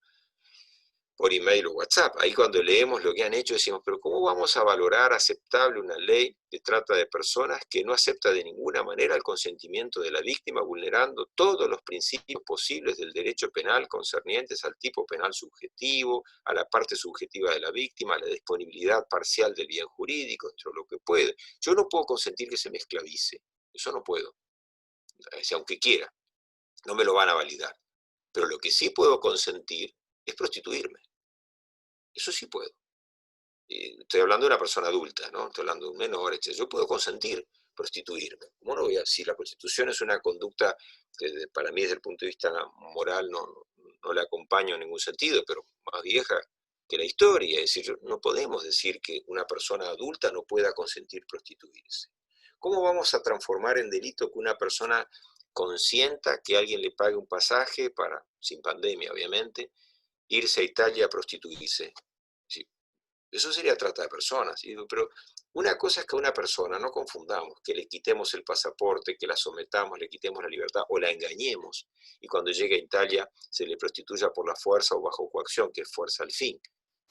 email o WhatsApp. Ahí cuando leemos lo que han hecho decimos, pero ¿cómo vamos a valorar aceptable una ley de trata de personas que no acepta de ninguna manera el consentimiento de la víctima, vulnerando todos los principios posibles del derecho penal concernientes al tipo penal subjetivo, a la parte subjetiva de la víctima, a la disponibilidad parcial del bien jurídico, entre lo que puede? Yo no puedo consentir que se me esclavice, eso no puedo, aunque quiera, no me lo van a validar. Pero lo que sí puedo consentir es prostituirme. Eso sí puedo. Estoy hablando de una persona adulta, ¿no? Estoy hablando de un menor, etc. Yo puedo consentir prostituirme. ¿Cómo no voy a decir? La prostitución es una conducta que para mí desde el punto de vista moral no la acompaño en ningún sentido, pero más vieja que la historia. Es decir, no podemos decir que una persona adulta no pueda consentir prostituirse. ¿Cómo vamos a transformar en delito que una persona consienta que alguien le pague un pasaje para, sin pandemia obviamente, irse a Italia a prostituirse? Sí, eso sería trata de personas. Pero una cosa es que a una persona, no confundamos, que le quitemos el pasaporte, que la sometamos, le quitemos la libertad o la engañemos y cuando llegue a Italia se le prostituya por la fuerza o bajo coacción, que es fuerza al fin.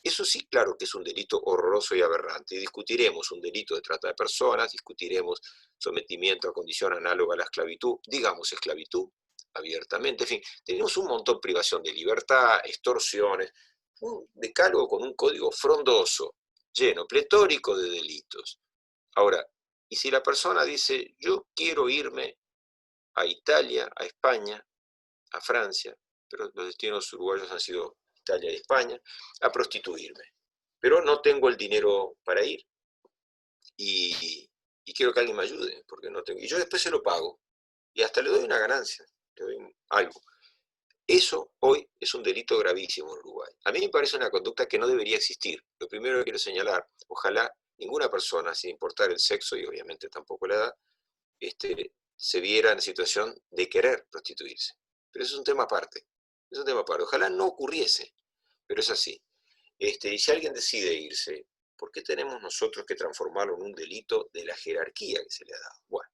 Eso sí, claro que es un delito horroroso y aberrante. Y discutiremos un delito de trata de personas, discutiremos sometimiento a condición análoga a la esclavitud, digamos esclavitud abiertamente. En fin, tenemos un montón de privación de libertad, extorsiones, un decálogo con un código frondoso, lleno, pletórico de delitos. Ahora, y si la persona dice, yo quiero irme a Italia, a España, a Francia, pero los destinos uruguayos han sido Italia y España, a prostituirme, pero no tengo el dinero para ir y quiero que alguien me ayude, porque no tengo, y yo después se lo pago, y hasta le doy una ganancia, le doy algo. Eso hoy es un delito gravísimo en Uruguay. A mí me parece una conducta que no debería existir. Lo primero que quiero señalar, ojalá ninguna persona, sin importar el sexo y obviamente tampoco la edad, se viera en situación de querer prostituirse. Pero eso es un tema aparte. Es un tema aparte. Ojalá no ocurriese, pero es así. Y si alguien decide irse, ¿por qué tenemos nosotros que transformarlo en un delito de la jerarquía que se le ha dado? Bueno,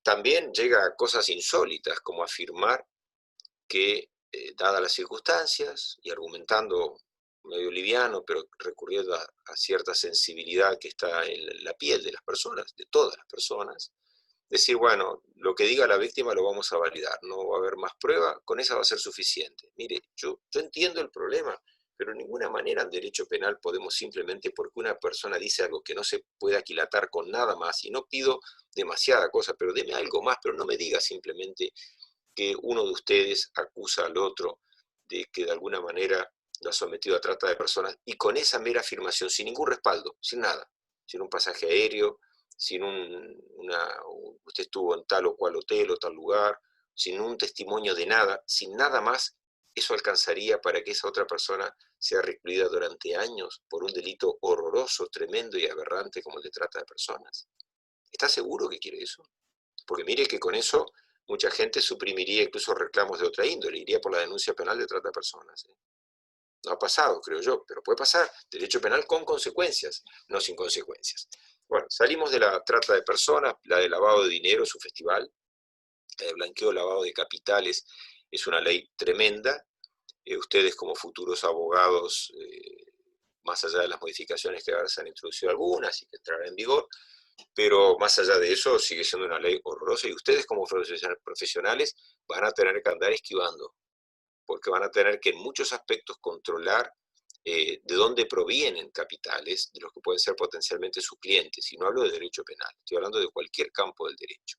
también llega a cosas insólitas, como afirmar que, dadas las circunstancias, y argumentando medio liviano, pero recurriendo a cierta sensibilidad que está en la piel de las personas, de todas las personas, decir, bueno, lo que diga la víctima lo vamos a validar, no va a haber más prueba, con esa va a ser suficiente. Mire, yo entiendo el problema, pero de ninguna manera en derecho penal podemos simplemente porque una persona dice algo que no se puede aquilatar con nada más, y no pido demasiada cosa, pero deme algo más, pero no me diga simplemente que uno de ustedes acusa al otro de que de alguna manera lo ha sometido a trata de personas, y con esa mera afirmación, sin ningún respaldo, sin nada, sin un pasaje aéreo, sin usted estuvo en tal o cual hotel o tal lugar, sin un testimonio de nada, sin nada más, eso alcanzaría para que esa otra persona sea recluida durante años por un delito horroroso, tremendo y aberrante como el de trata de personas. ¿Está seguro que quiere eso? Porque mire que con eso mucha gente suprimiría incluso reclamos de otra índole, iría por la denuncia penal de trata de personas. No ha pasado, creo yo, pero puede pasar. Derecho penal con consecuencias, no sin consecuencias. Bueno, salimos de la trata de personas, la de lavado de dinero, su festival, La de blanqueo, lavado de capitales es una ley tremenda. Ustedes como futuros abogados, más allá de las modificaciones que ahora se han introducido algunas y que entrarán en vigor, pero más allá de eso sigue siendo una ley horrorosa y ustedes como profesionales van a tener que andar esquivando, porque van a tener que en muchos aspectos controlar de dónde provienen capitales de los que pueden ser potencialmente sus clientes. Y no hablo de derecho penal, estoy hablando de cualquier campo del derecho.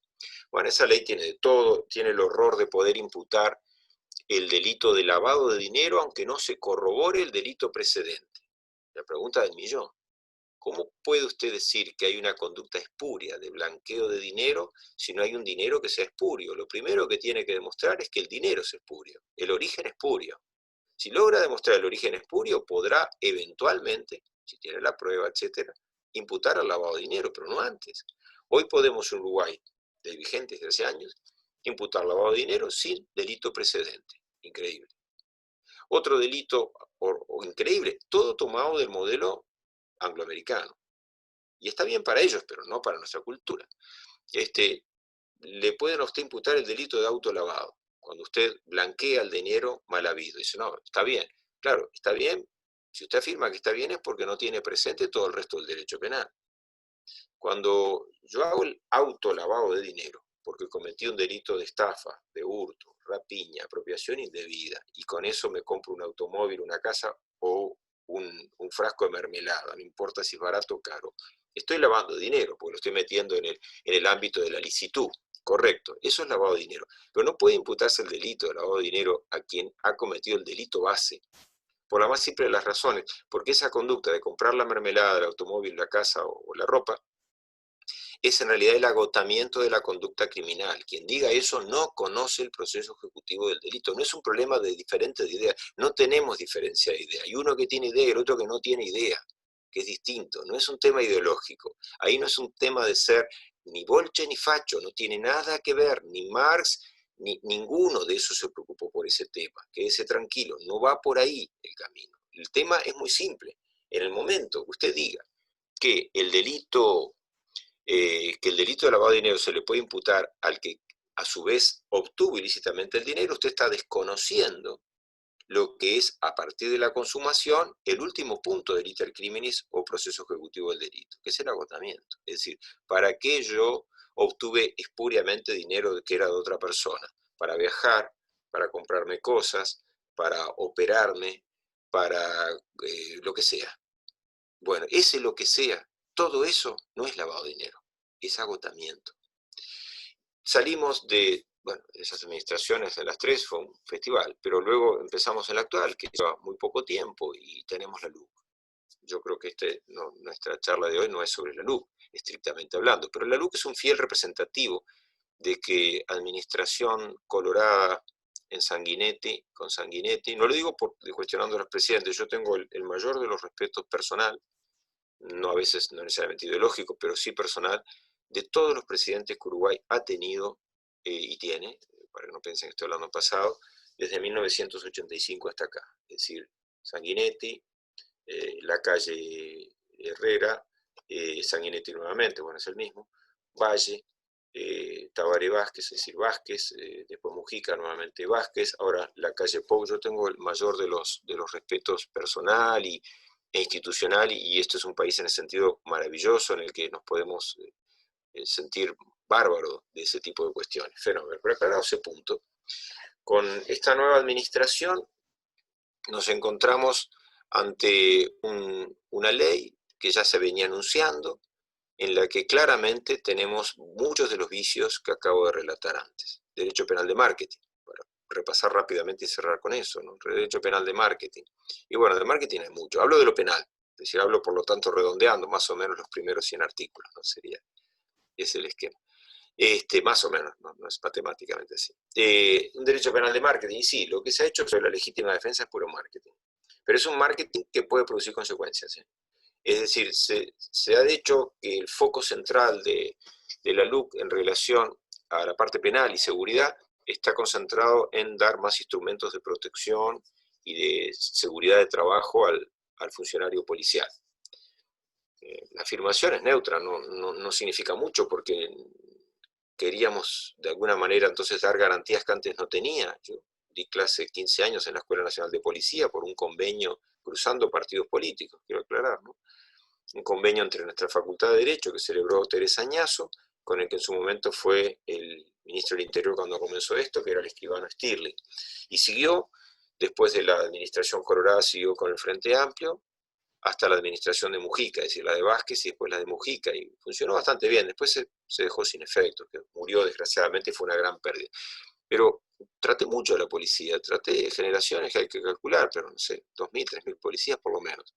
Bueno, esa ley tiene de todo, tiene el horror de poder imputar el delito de lavado de dinero aunque no se corrobore el delito precedente. La pregunta del millón. ¿Cómo puede usted decir que hay una conducta espuria de blanqueo de dinero si no hay un dinero que sea espurio? Lo primero que tiene que demostrar es que el dinero es espurio, el origen espurio. Si logra demostrar el origen espurio, podrá eventualmente, si tiene la prueba, etcétera, imputar al lavado de dinero, pero no antes. Hoy podemos en Uruguay, de vigente desde hace años, imputar lavado de dinero sin delito precedente. Increíble. Otro delito increíble, todo tomado del modelo angloamericano. Y está bien para ellos, pero no para nuestra cultura. Le pueden a usted imputar el delito de autolavado, cuando usted blanquea el dinero mal habido. Dice, no, está bien. Claro, está bien. Si usted afirma que está bien es porque no tiene presente todo el resto del derecho penal. Cuando yo hago el autolavado de dinero, porque cometí un delito de estafa, de hurto, rapiña, apropiación indebida, y con eso me compro un automóvil, una casa o un frasco de mermelada, no importa si es barato o caro, estoy lavando dinero, porque lo estoy metiendo en el ámbito de la licitud. Correcto, eso es lavado de dinero. Pero no puede imputarse el delito de lavado de dinero a quien ha cometido el delito base, por la más simple de las razones, porque esa conducta de comprar la mermelada, el automóvil, la casa o la ropa, es en realidad el agotamiento de la conducta criminal. Quien diga eso no conoce el proceso ejecutivo del delito. No es un problema de diferentes ideas. No tenemos diferencia de idea. Hay uno que tiene idea y el otro que no tiene idea, que es distinto. No es un tema ideológico. Ahí no es un tema de ser ni bolche ni facho. No tiene nada que ver. Ni Marx, ni ninguno de esos se preocupó por ese tema. Quédese tranquilo. No va por ahí el camino. El tema es muy simple. En el momento que usted diga que el delito de lavado de dinero se le puede imputar al que a su vez obtuvo ilícitamente el dinero, usted está desconociendo lo que es, a partir de la consumación, el último punto del iter criminis o proceso ejecutivo del delito, que es el agotamiento. Es decir, ¿para qué yo obtuve espuriamente dinero que era de otra persona? Para viajar, para comprarme cosas, para operarme, para lo que sea. Bueno, ese lo que sea, todo eso no es lavado de dinero, es agotamiento. Salimos de, bueno, esas administraciones de las tres, fue un festival, pero luego empezamos en la actual, que lleva muy poco tiempo, y tenemos la LUC. Yo creo que nuestra charla de hoy no es sobre la LUC, estrictamente hablando, pero la LUC es un fiel representativo de que administración colorada en Sanguinetti, con Sanguinetti, no lo digo cuestionando a los presidentes, yo tengo el mayor de los respetos personal, no a veces no necesariamente ideológico, pero sí personal, de todos los presidentes que Uruguay ha tenido y tiene, para que no piensen que estoy hablando en pasado, desde 1985 hasta acá. Es decir, Sanguinetti, la calle Herrera, Sanguinetti nuevamente, bueno, es el mismo, Valle, Tabaré Vázquez, es decir, Vázquez, después Mujica, nuevamente Vázquez, ahora la calle Pou. Yo tengo el mayor de los respetos personal e institucional, y esto es un país en el sentido maravilloso en el que nos podemos sentir bárbaro de ese tipo de cuestiones. Fenómeno. Pero aclarado ese punto, con esta nueva administración nos encontramos ante una ley que ya se venía anunciando, en la que claramente tenemos muchos de los vicios que acabo de relatar antes. Derecho penal de marketing, para repasar rápidamente y cerrar con eso, ¿no? Derecho penal de marketing. Y bueno, de marketing hay mucho. Hablo de lo penal, es decir, hablo por lo tanto redondeando más o menos los primeros 100 artículos, ¿no? Es el esquema. Más o menos, no es matemáticamente así. Un derecho penal de marketing, sí, lo que se ha hecho sobre la legítima defensa es puro marketing. Pero es un marketing que puede producir consecuencias, ¿sí? Es decir, se ha dicho que el foco central de la LUC en relación a la parte penal y seguridad está concentrado en dar más instrumentos de protección y de seguridad de trabajo al funcionario policial. La afirmación es neutra, no significa mucho, porque queríamos de alguna manera entonces dar garantías que antes no tenía. Yo di clase 15 años en la Escuela Nacional de Policía por un convenio cruzando partidos políticos, quiero aclarar, ¿no? Un convenio entre nuestra Facultad de Derecho que celebró Teresa Añazo, con el que en su momento fue el ministro del Interior cuando comenzó esto, que era el escribano Stirling. Y siguió, después de la administración Colorada, siguió con el Frente Amplio, hasta la administración de Mujica, es decir, la de Vázquez y después la de Mujica, y funcionó bastante bien. Después se dejó sin efecto, que murió desgraciadamente y fue una gran pérdida. Pero traté mucho a la policía, traté generaciones que hay que calcular, pero no sé, 2.000, 3.000 policías por lo menos.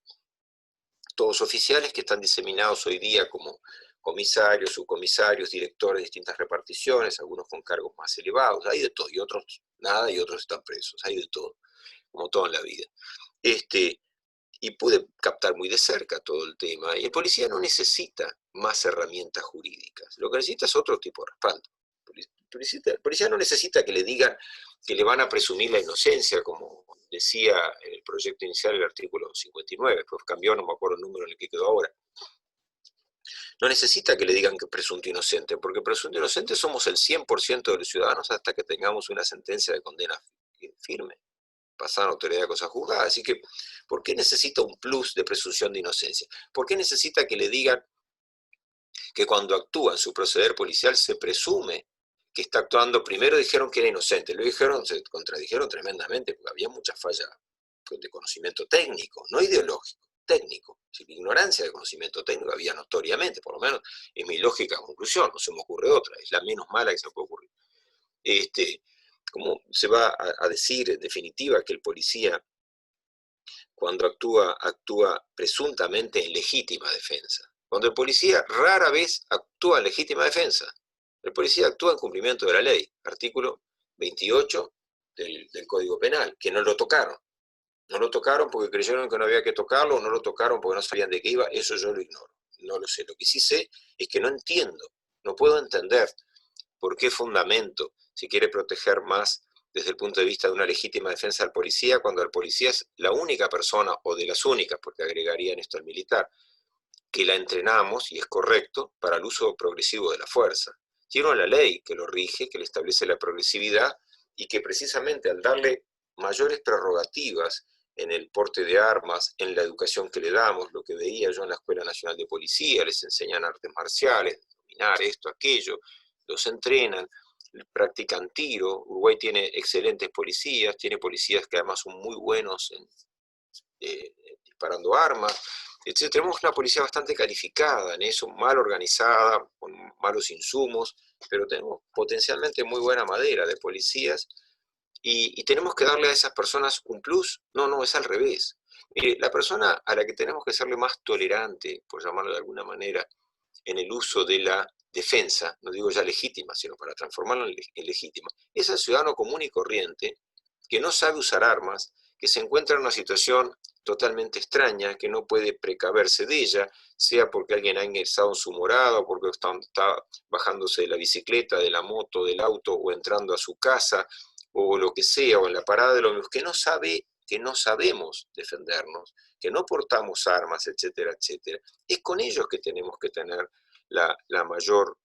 Todos oficiales que están diseminados hoy día como comisarios, subcomisarios, directores de distintas reparticiones, algunos con cargos más elevados, hay de todo, y otros nada, y otros están presos, hay de todo, como todo en la vida. Y pude captar muy de cerca todo el tema, y el policía no necesita más herramientas jurídicas, lo que necesita es otro tipo de respaldo. El policía no necesita que le digan que le van a presumir la inocencia, como decía en el proyecto inicial el artículo 59, después cambió, no me acuerdo el número en el que quedó ahora. No necesita que le digan que presunto inocente, porque presunto inocente somos el 100% de los ciudadanos hasta que tengamos una sentencia de condena firme, pasada a autoridad de cosa juzgada. Así que, ¿por qué necesita un plus de presunción de inocencia? ¿Por qué necesita que le digan que cuando actúa en su proceder policial se presume que está actuando? Primero dijeron que era inocente, luego dijeron, se contradijeron tremendamente, porque había mucha falla de conocimiento técnico, no ideológico, técnico. Si la ignorancia de conocimiento técnico había notoriamente, por lo menos es mi lógica conclusión, no se me ocurre otra, es la menos mala que se puede ocurrir. ¿Cómo se va a decir en definitiva que el policía, cuando actúa presuntamente en legítima defensa? Cuando el policía rara vez actúa en legítima defensa. El policía actúa en cumplimiento de la ley, artículo 28 del Código Penal, que no lo tocaron. No lo tocaron porque creyeron que no había que tocarlo, o no lo tocaron porque no sabían de qué iba, eso yo lo ignoro, no lo sé. Lo que sí sé es que no entiendo, no puedo entender por qué fundamento se quiere proteger más desde el punto de vista de una legítima defensa al policía, cuando el policía es la única persona, o de las únicas, porque agregarían esto al militar, que la entrenamos, y es correcto, para el uso progresivo de la fuerza. Tiene una ley que lo rige, que le establece la progresividad, y que precisamente al darle mayores prerrogativas en el porte de armas, en la educación que le damos, lo que veía yo en la Escuela Nacional de Policía, les enseñan artes marciales, dominar esto, aquello, los entrenan, practican tiro. Uruguay tiene excelentes policías, tiene policías que además son muy buenos en disparando armas, etc. Tenemos una policía bastante calificada en eso, mal organizada, con malos insumos, pero tenemos potencialmente muy buena madera de policías, y tenemos que darle a esas personas un plus. No, es al revés. Mire, la persona a la que tenemos que serle más tolerante, por llamarlo de alguna manera, en el uso de la defensa, no digo ya legítima, sino para transformarla en legítima, es el ciudadano común y corriente que no sabe usar armas, que se encuentra en una situación totalmente extraña, que no puede precaverse de ella, sea porque alguien ha ingresado en su morada, o porque está bajándose de la bicicleta, de la moto, del auto, o entrando a su casa, o lo que sea, o en la parada de los ómnibus, que no sabemos defendernos, que no portamos armas, etcétera, etcétera. Es con ellos que tenemos que tener la mayor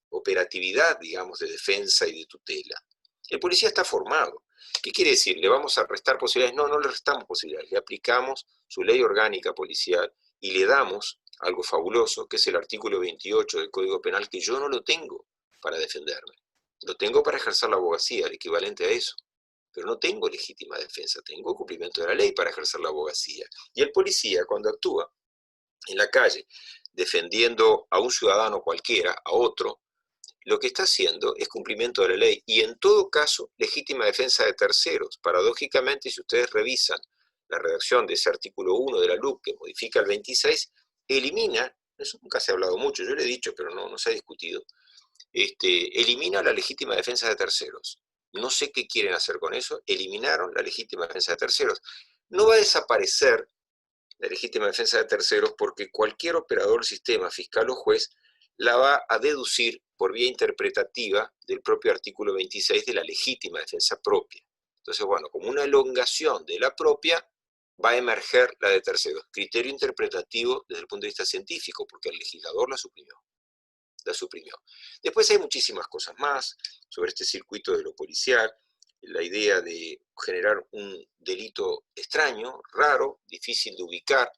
operatividad, digamos, de defensa y de tutela. El policía está formado. ¿Qué quiere decir? ¿Le vamos a restar posibilidades? No le restamos posibilidades. Le aplicamos su ley orgánica policial y le damos algo fabuloso, que es el artículo 28 del Código Penal, que yo no lo tengo para defenderme. Lo tengo para ejercer la abogacía, el equivalente a eso. Pero no tengo legítima defensa, tengo cumplimiento de la ley para ejercer la abogacía. Y el policía, cuando actúa en la calle defendiendo a un ciudadano cualquiera, a otro, lo que está haciendo es cumplimiento de la ley, y en todo caso legítima defensa de terceros. Paradójicamente, si ustedes revisan la redacción de ese artículo 1 de la LUC, que modifica el 26, elimina, eso nunca se ha hablado mucho, yo lo he dicho, pero no se ha discutido, elimina la legítima defensa de terceros. No sé qué quieren hacer con eso, eliminaron la legítima defensa de terceros. No va a desaparecer la legítima defensa de terceros porque cualquier operador del sistema, fiscal o juez, la va a deducir por vía interpretativa del propio artículo 26 de la legítima defensa propia. Entonces, bueno, como una elongación de la propia, va a emerger la de terceros. Criterio interpretativo desde el punto de vista científico, porque el legislador la suprimió. la suprimió. Después hay muchísimas cosas más sobre este circuito de lo policial, la idea de generar un delito extraño, raro, difícil de ubicar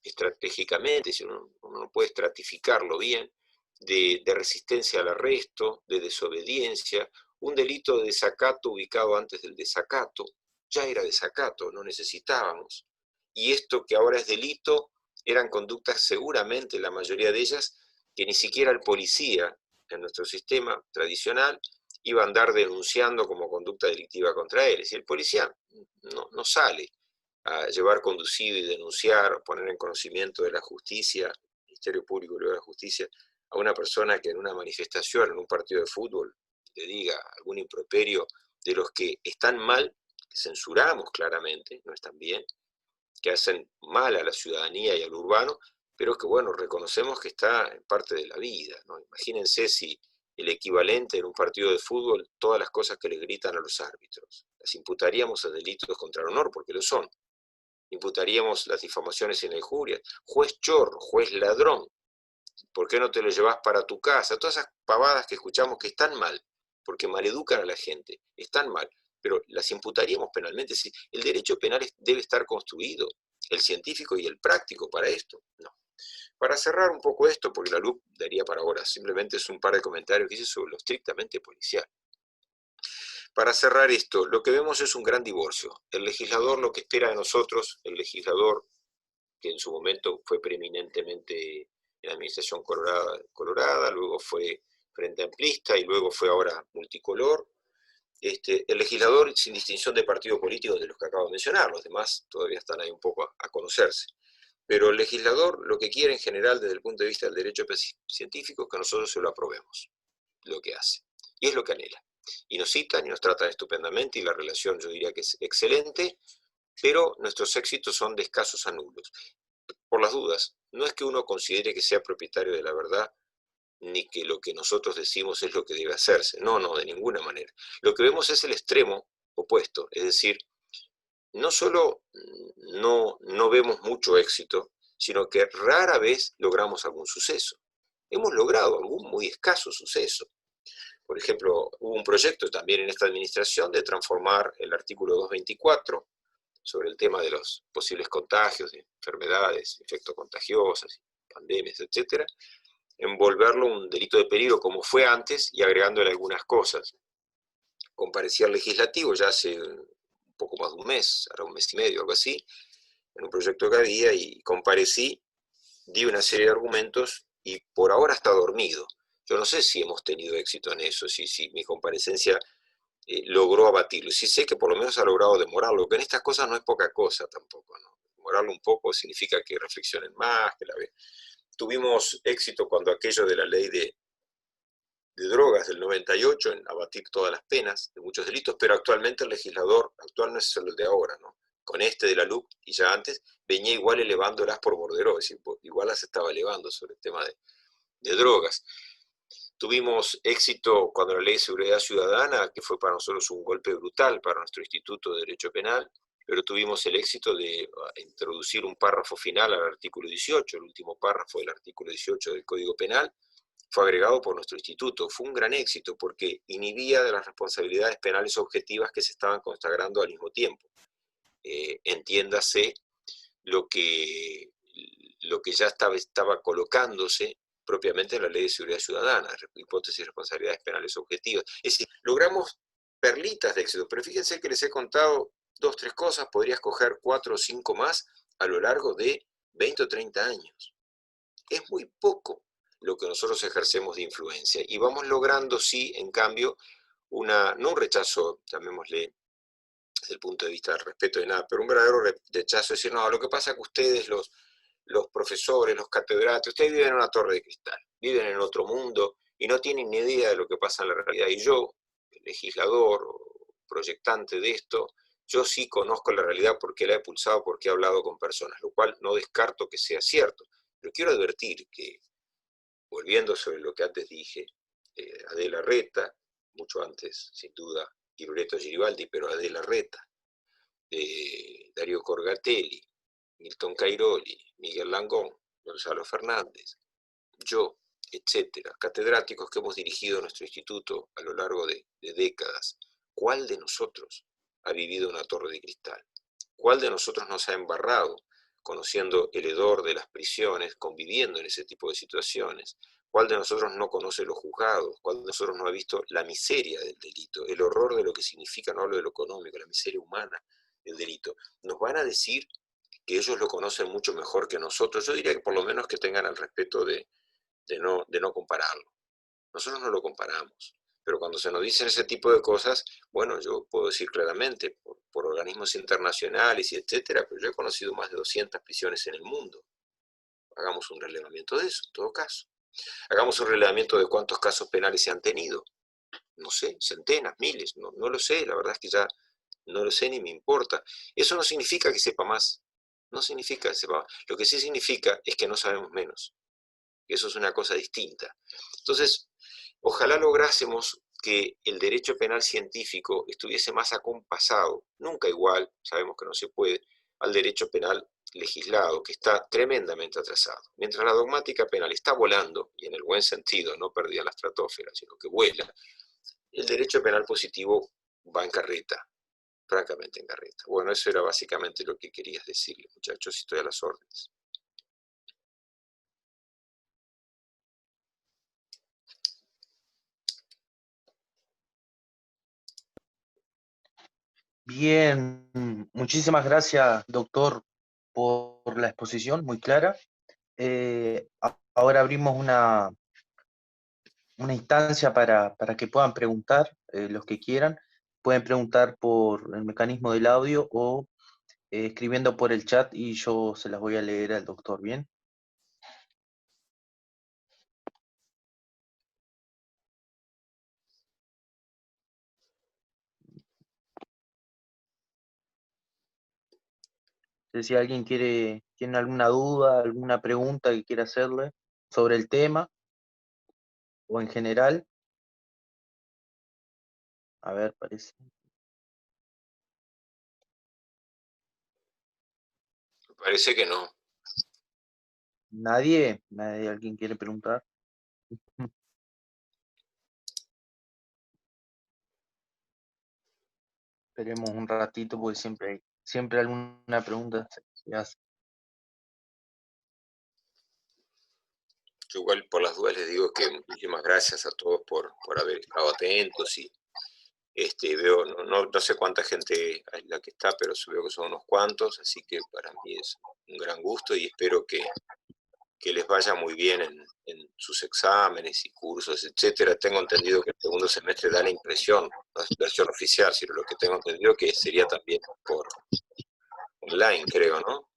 estratégicamente, si uno no puede estratificarlo bien, de resistencia al arresto, de desobediencia, un delito de desacato ubicado antes del desacato, ya era desacato, no necesitábamos, y esto que ahora es delito, eran conductas seguramente, la mayoría de ellas, que ni siquiera el policía en nuestro sistema tradicional iba a andar denunciando como conducta delictiva contra él. Si el policía no sale a llevar conducido y denunciar, poner en conocimiento de la justicia, Ministerio Público y de la Justicia, a una persona que en una manifestación, en un partido de fútbol, le diga algún improperio de los que están mal, que censuramos claramente, no están bien, que hacen mal a la ciudadanía y al urbano, pero que bueno, reconocemos que está en parte de la vida, ¿no? Imagínense si el equivalente en un partido de fútbol, todas las cosas que le gritan a los árbitros, las imputaríamos a delitos contra el honor, porque lo son. Imputaríamos las difamaciones y la injuria. Juez chorro, juez ladrón, ¿por qué no te lo llevas para tu casa? Todas esas pavadas que escuchamos que están mal, porque maleducan a la gente, están mal, pero las imputaríamos penalmente. Si el derecho penal debe estar construido, el científico y el práctico para esto, no. Para cerrar un poco esto, porque la luz daría para horas, simplemente es un par de comentarios que hice sobre lo estrictamente policial. Para cerrar esto, lo que vemos es un gran divorcio. El legislador lo que espera de nosotros, el legislador que en su momento fue preeminentemente en la administración colorada, luego fue Frente Amplista y luego fue ahora multicolor. El legislador sin distinción de partido político de los que acabo de mencionar, los demás todavía están ahí un poco a conocerse. Pero el legislador lo que quiere en general desde el punto de vista del derecho científico es que nosotros se lo aprobemos, lo que hace. Y es lo que anhela. Y nos citan y nos tratan estupendamente y la relación yo diría que es excelente, pero nuestros éxitos son de escasos a nulos. Por las dudas, no es que uno considere que sea propietario de la verdad, ni que lo que nosotros decimos es lo que debe hacerse. No, de ninguna manera. Lo que vemos es el extremo opuesto, es decir, no solo no vemos mucho éxito, sino que rara vez logramos algún suceso. Hemos logrado algún muy escaso suceso. Por ejemplo, hubo un proyecto también en esta administración de transformar el artículo 224 sobre el tema de los posibles contagios, de enfermedades, efectos contagiosos, pandemias, etc., envolverlo un delito de peligro como fue antes y agregándole algunas cosas. Comparecí al legislativo ya hace un poco más de un mes, ahora un mes y medio, algo así, en un proyecto que había y comparecí, di una serie de argumentos y por ahora está dormido. Yo no sé si hemos tenido éxito en eso, si mi comparecencia logró abatirlo. Sí sé que por lo menos ha logrado demorarlo, que en estas cosas no es poca cosa tampoco, ¿no? Demorarlo un poco significa que reflexionen más, que la vean. Tuvimos éxito cuando aquello de la ley de drogas del 98 en abatir todas las penas de muchos delitos, pero actualmente el legislador actual no es solo el de ahora, ¿no? Con este de la LUC y ya antes venía igual elevándolas por borderó, es decir, igual las estaba elevando sobre el tema de drogas. Tuvimos éxito cuando la Ley de Seguridad Ciudadana, que fue para nosotros un golpe brutal para nuestro Instituto de Derecho Penal, pero tuvimos el éxito de introducir un párrafo final al artículo 18, el último párrafo del artículo 18 del Código Penal, fue agregado por nuestro instituto. Fue un gran éxito porque inhibía de las responsabilidades penales objetivas que se estaban consagrando al mismo tiempo. Entiéndase lo que ya estaba colocándose propiamente en la Ley de Seguridad Ciudadana, hipótesis de responsabilidades penales objetivas. Es decir, logramos perlitas de éxito, pero fíjense que les he contado 2 o 3 cosas, podría escoger 4 o 5 más a lo largo de 20 o 30 años. Es muy poco lo que nosotros ejercemos de influencia y vamos logrando, sí, en cambio, no un rechazo, llamémosle, desde el punto de vista del respeto de nada, pero un verdadero rechazo, es decir, no, lo que pasa es que ustedes, los profesores, los catedráticos, ustedes viven en una torre de cristal, viven en otro mundo y no tienen ni idea de lo que pasa en la realidad. Y yo, legislador, proyectante de esto, yo sí conozco la realidad porque la he pulsado, porque he hablado con personas, lo cual no descarto que sea cierto. Pero quiero advertir que, volviendo sobre lo que antes dije, Adela Reta, mucho antes, sin duda, Giulietto Giribaldi, pero Adela Reta, Darío Corgatelli, Milton Cairoli, Miguel Langón, Gonzalo Fernández, yo, etcétera, catedráticos que hemos dirigido nuestro instituto a lo largo de décadas, ¿cuál de nosotros ha vivido una torre de cristal? ¿Cuál de nosotros nos ha embarrado conociendo el hedor de las prisiones, conviviendo en ese tipo de situaciones? ¿Cuál de nosotros no conoce los juzgados? ¿Cuál de nosotros no ha visto la miseria del delito, el horror de lo que significa, no hablo de lo económico, la miseria humana del delito? Nos van a decir que ellos lo conocen mucho mejor que nosotros. Yo diría que por lo menos que tengan el respeto de no compararlo. Nosotros no lo comparamos, pero cuando se nos dicen ese tipo de cosas, bueno, yo puedo decir claramente, por organismos internacionales y etcétera, pero yo he conocido más de 200 prisiones en el mundo. Hagamos un relevamiento de eso, en todo caso. Hagamos un relevamiento de cuántos casos penales se han tenido. No sé, centenas, miles, no lo sé, la verdad es que ya no lo sé ni me importa. Eso no significa que sepa más, no significa que sepa más. Lo que sí significa es que no sabemos menos. Eso es una cosa distinta. Entonces, ojalá lográsemos que el derecho penal científico estuviese más acompasado, nunca igual, sabemos que no se puede, al derecho penal legislado, que está tremendamente atrasado. Mientras la dogmática penal está volando, y en el buen sentido, no perdida en la estratosfera, sino que vuela, el derecho penal positivo va en carreta, francamente en carreta. Bueno, eso era básicamente lo que querías decirle, muchachos, y estoy a las órdenes. Bien, muchísimas gracias, doctor, por la exposición muy clara. Ahora abrimos una instancia para que puedan preguntar, los que quieran. Pueden preguntar por el mecanismo del audio o escribiendo por el chat y yo se las voy a leer al doctor, ¿bien? Si alguien tiene alguna duda, alguna pregunta que quiera hacerle sobre el tema o en general, a ver, parece. Me parece que no. ¿Nadie alguien quiere preguntar? Esperemos un ratito porque siempre alguna pregunta se hace. Yo igual por las dudas les digo que muchísimas gracias a todos por haber estado atentos y veo, no sé cuánta gente es la que está, pero veo que son unos cuantos, así que para mí es un gran gusto y espero que les vaya muy bien en sus exámenes y cursos, etcétera. Tengo entendido que el segundo semestre da la impresión, no es versión oficial, sino lo que tengo entendido que sería también por online, creo, ¿no?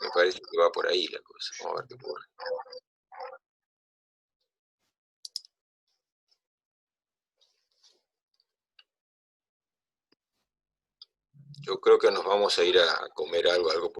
Me parece que va por ahí la cosa. Vamos a ver qué ocurre. Yo creo que nos vamos a ir a comer algo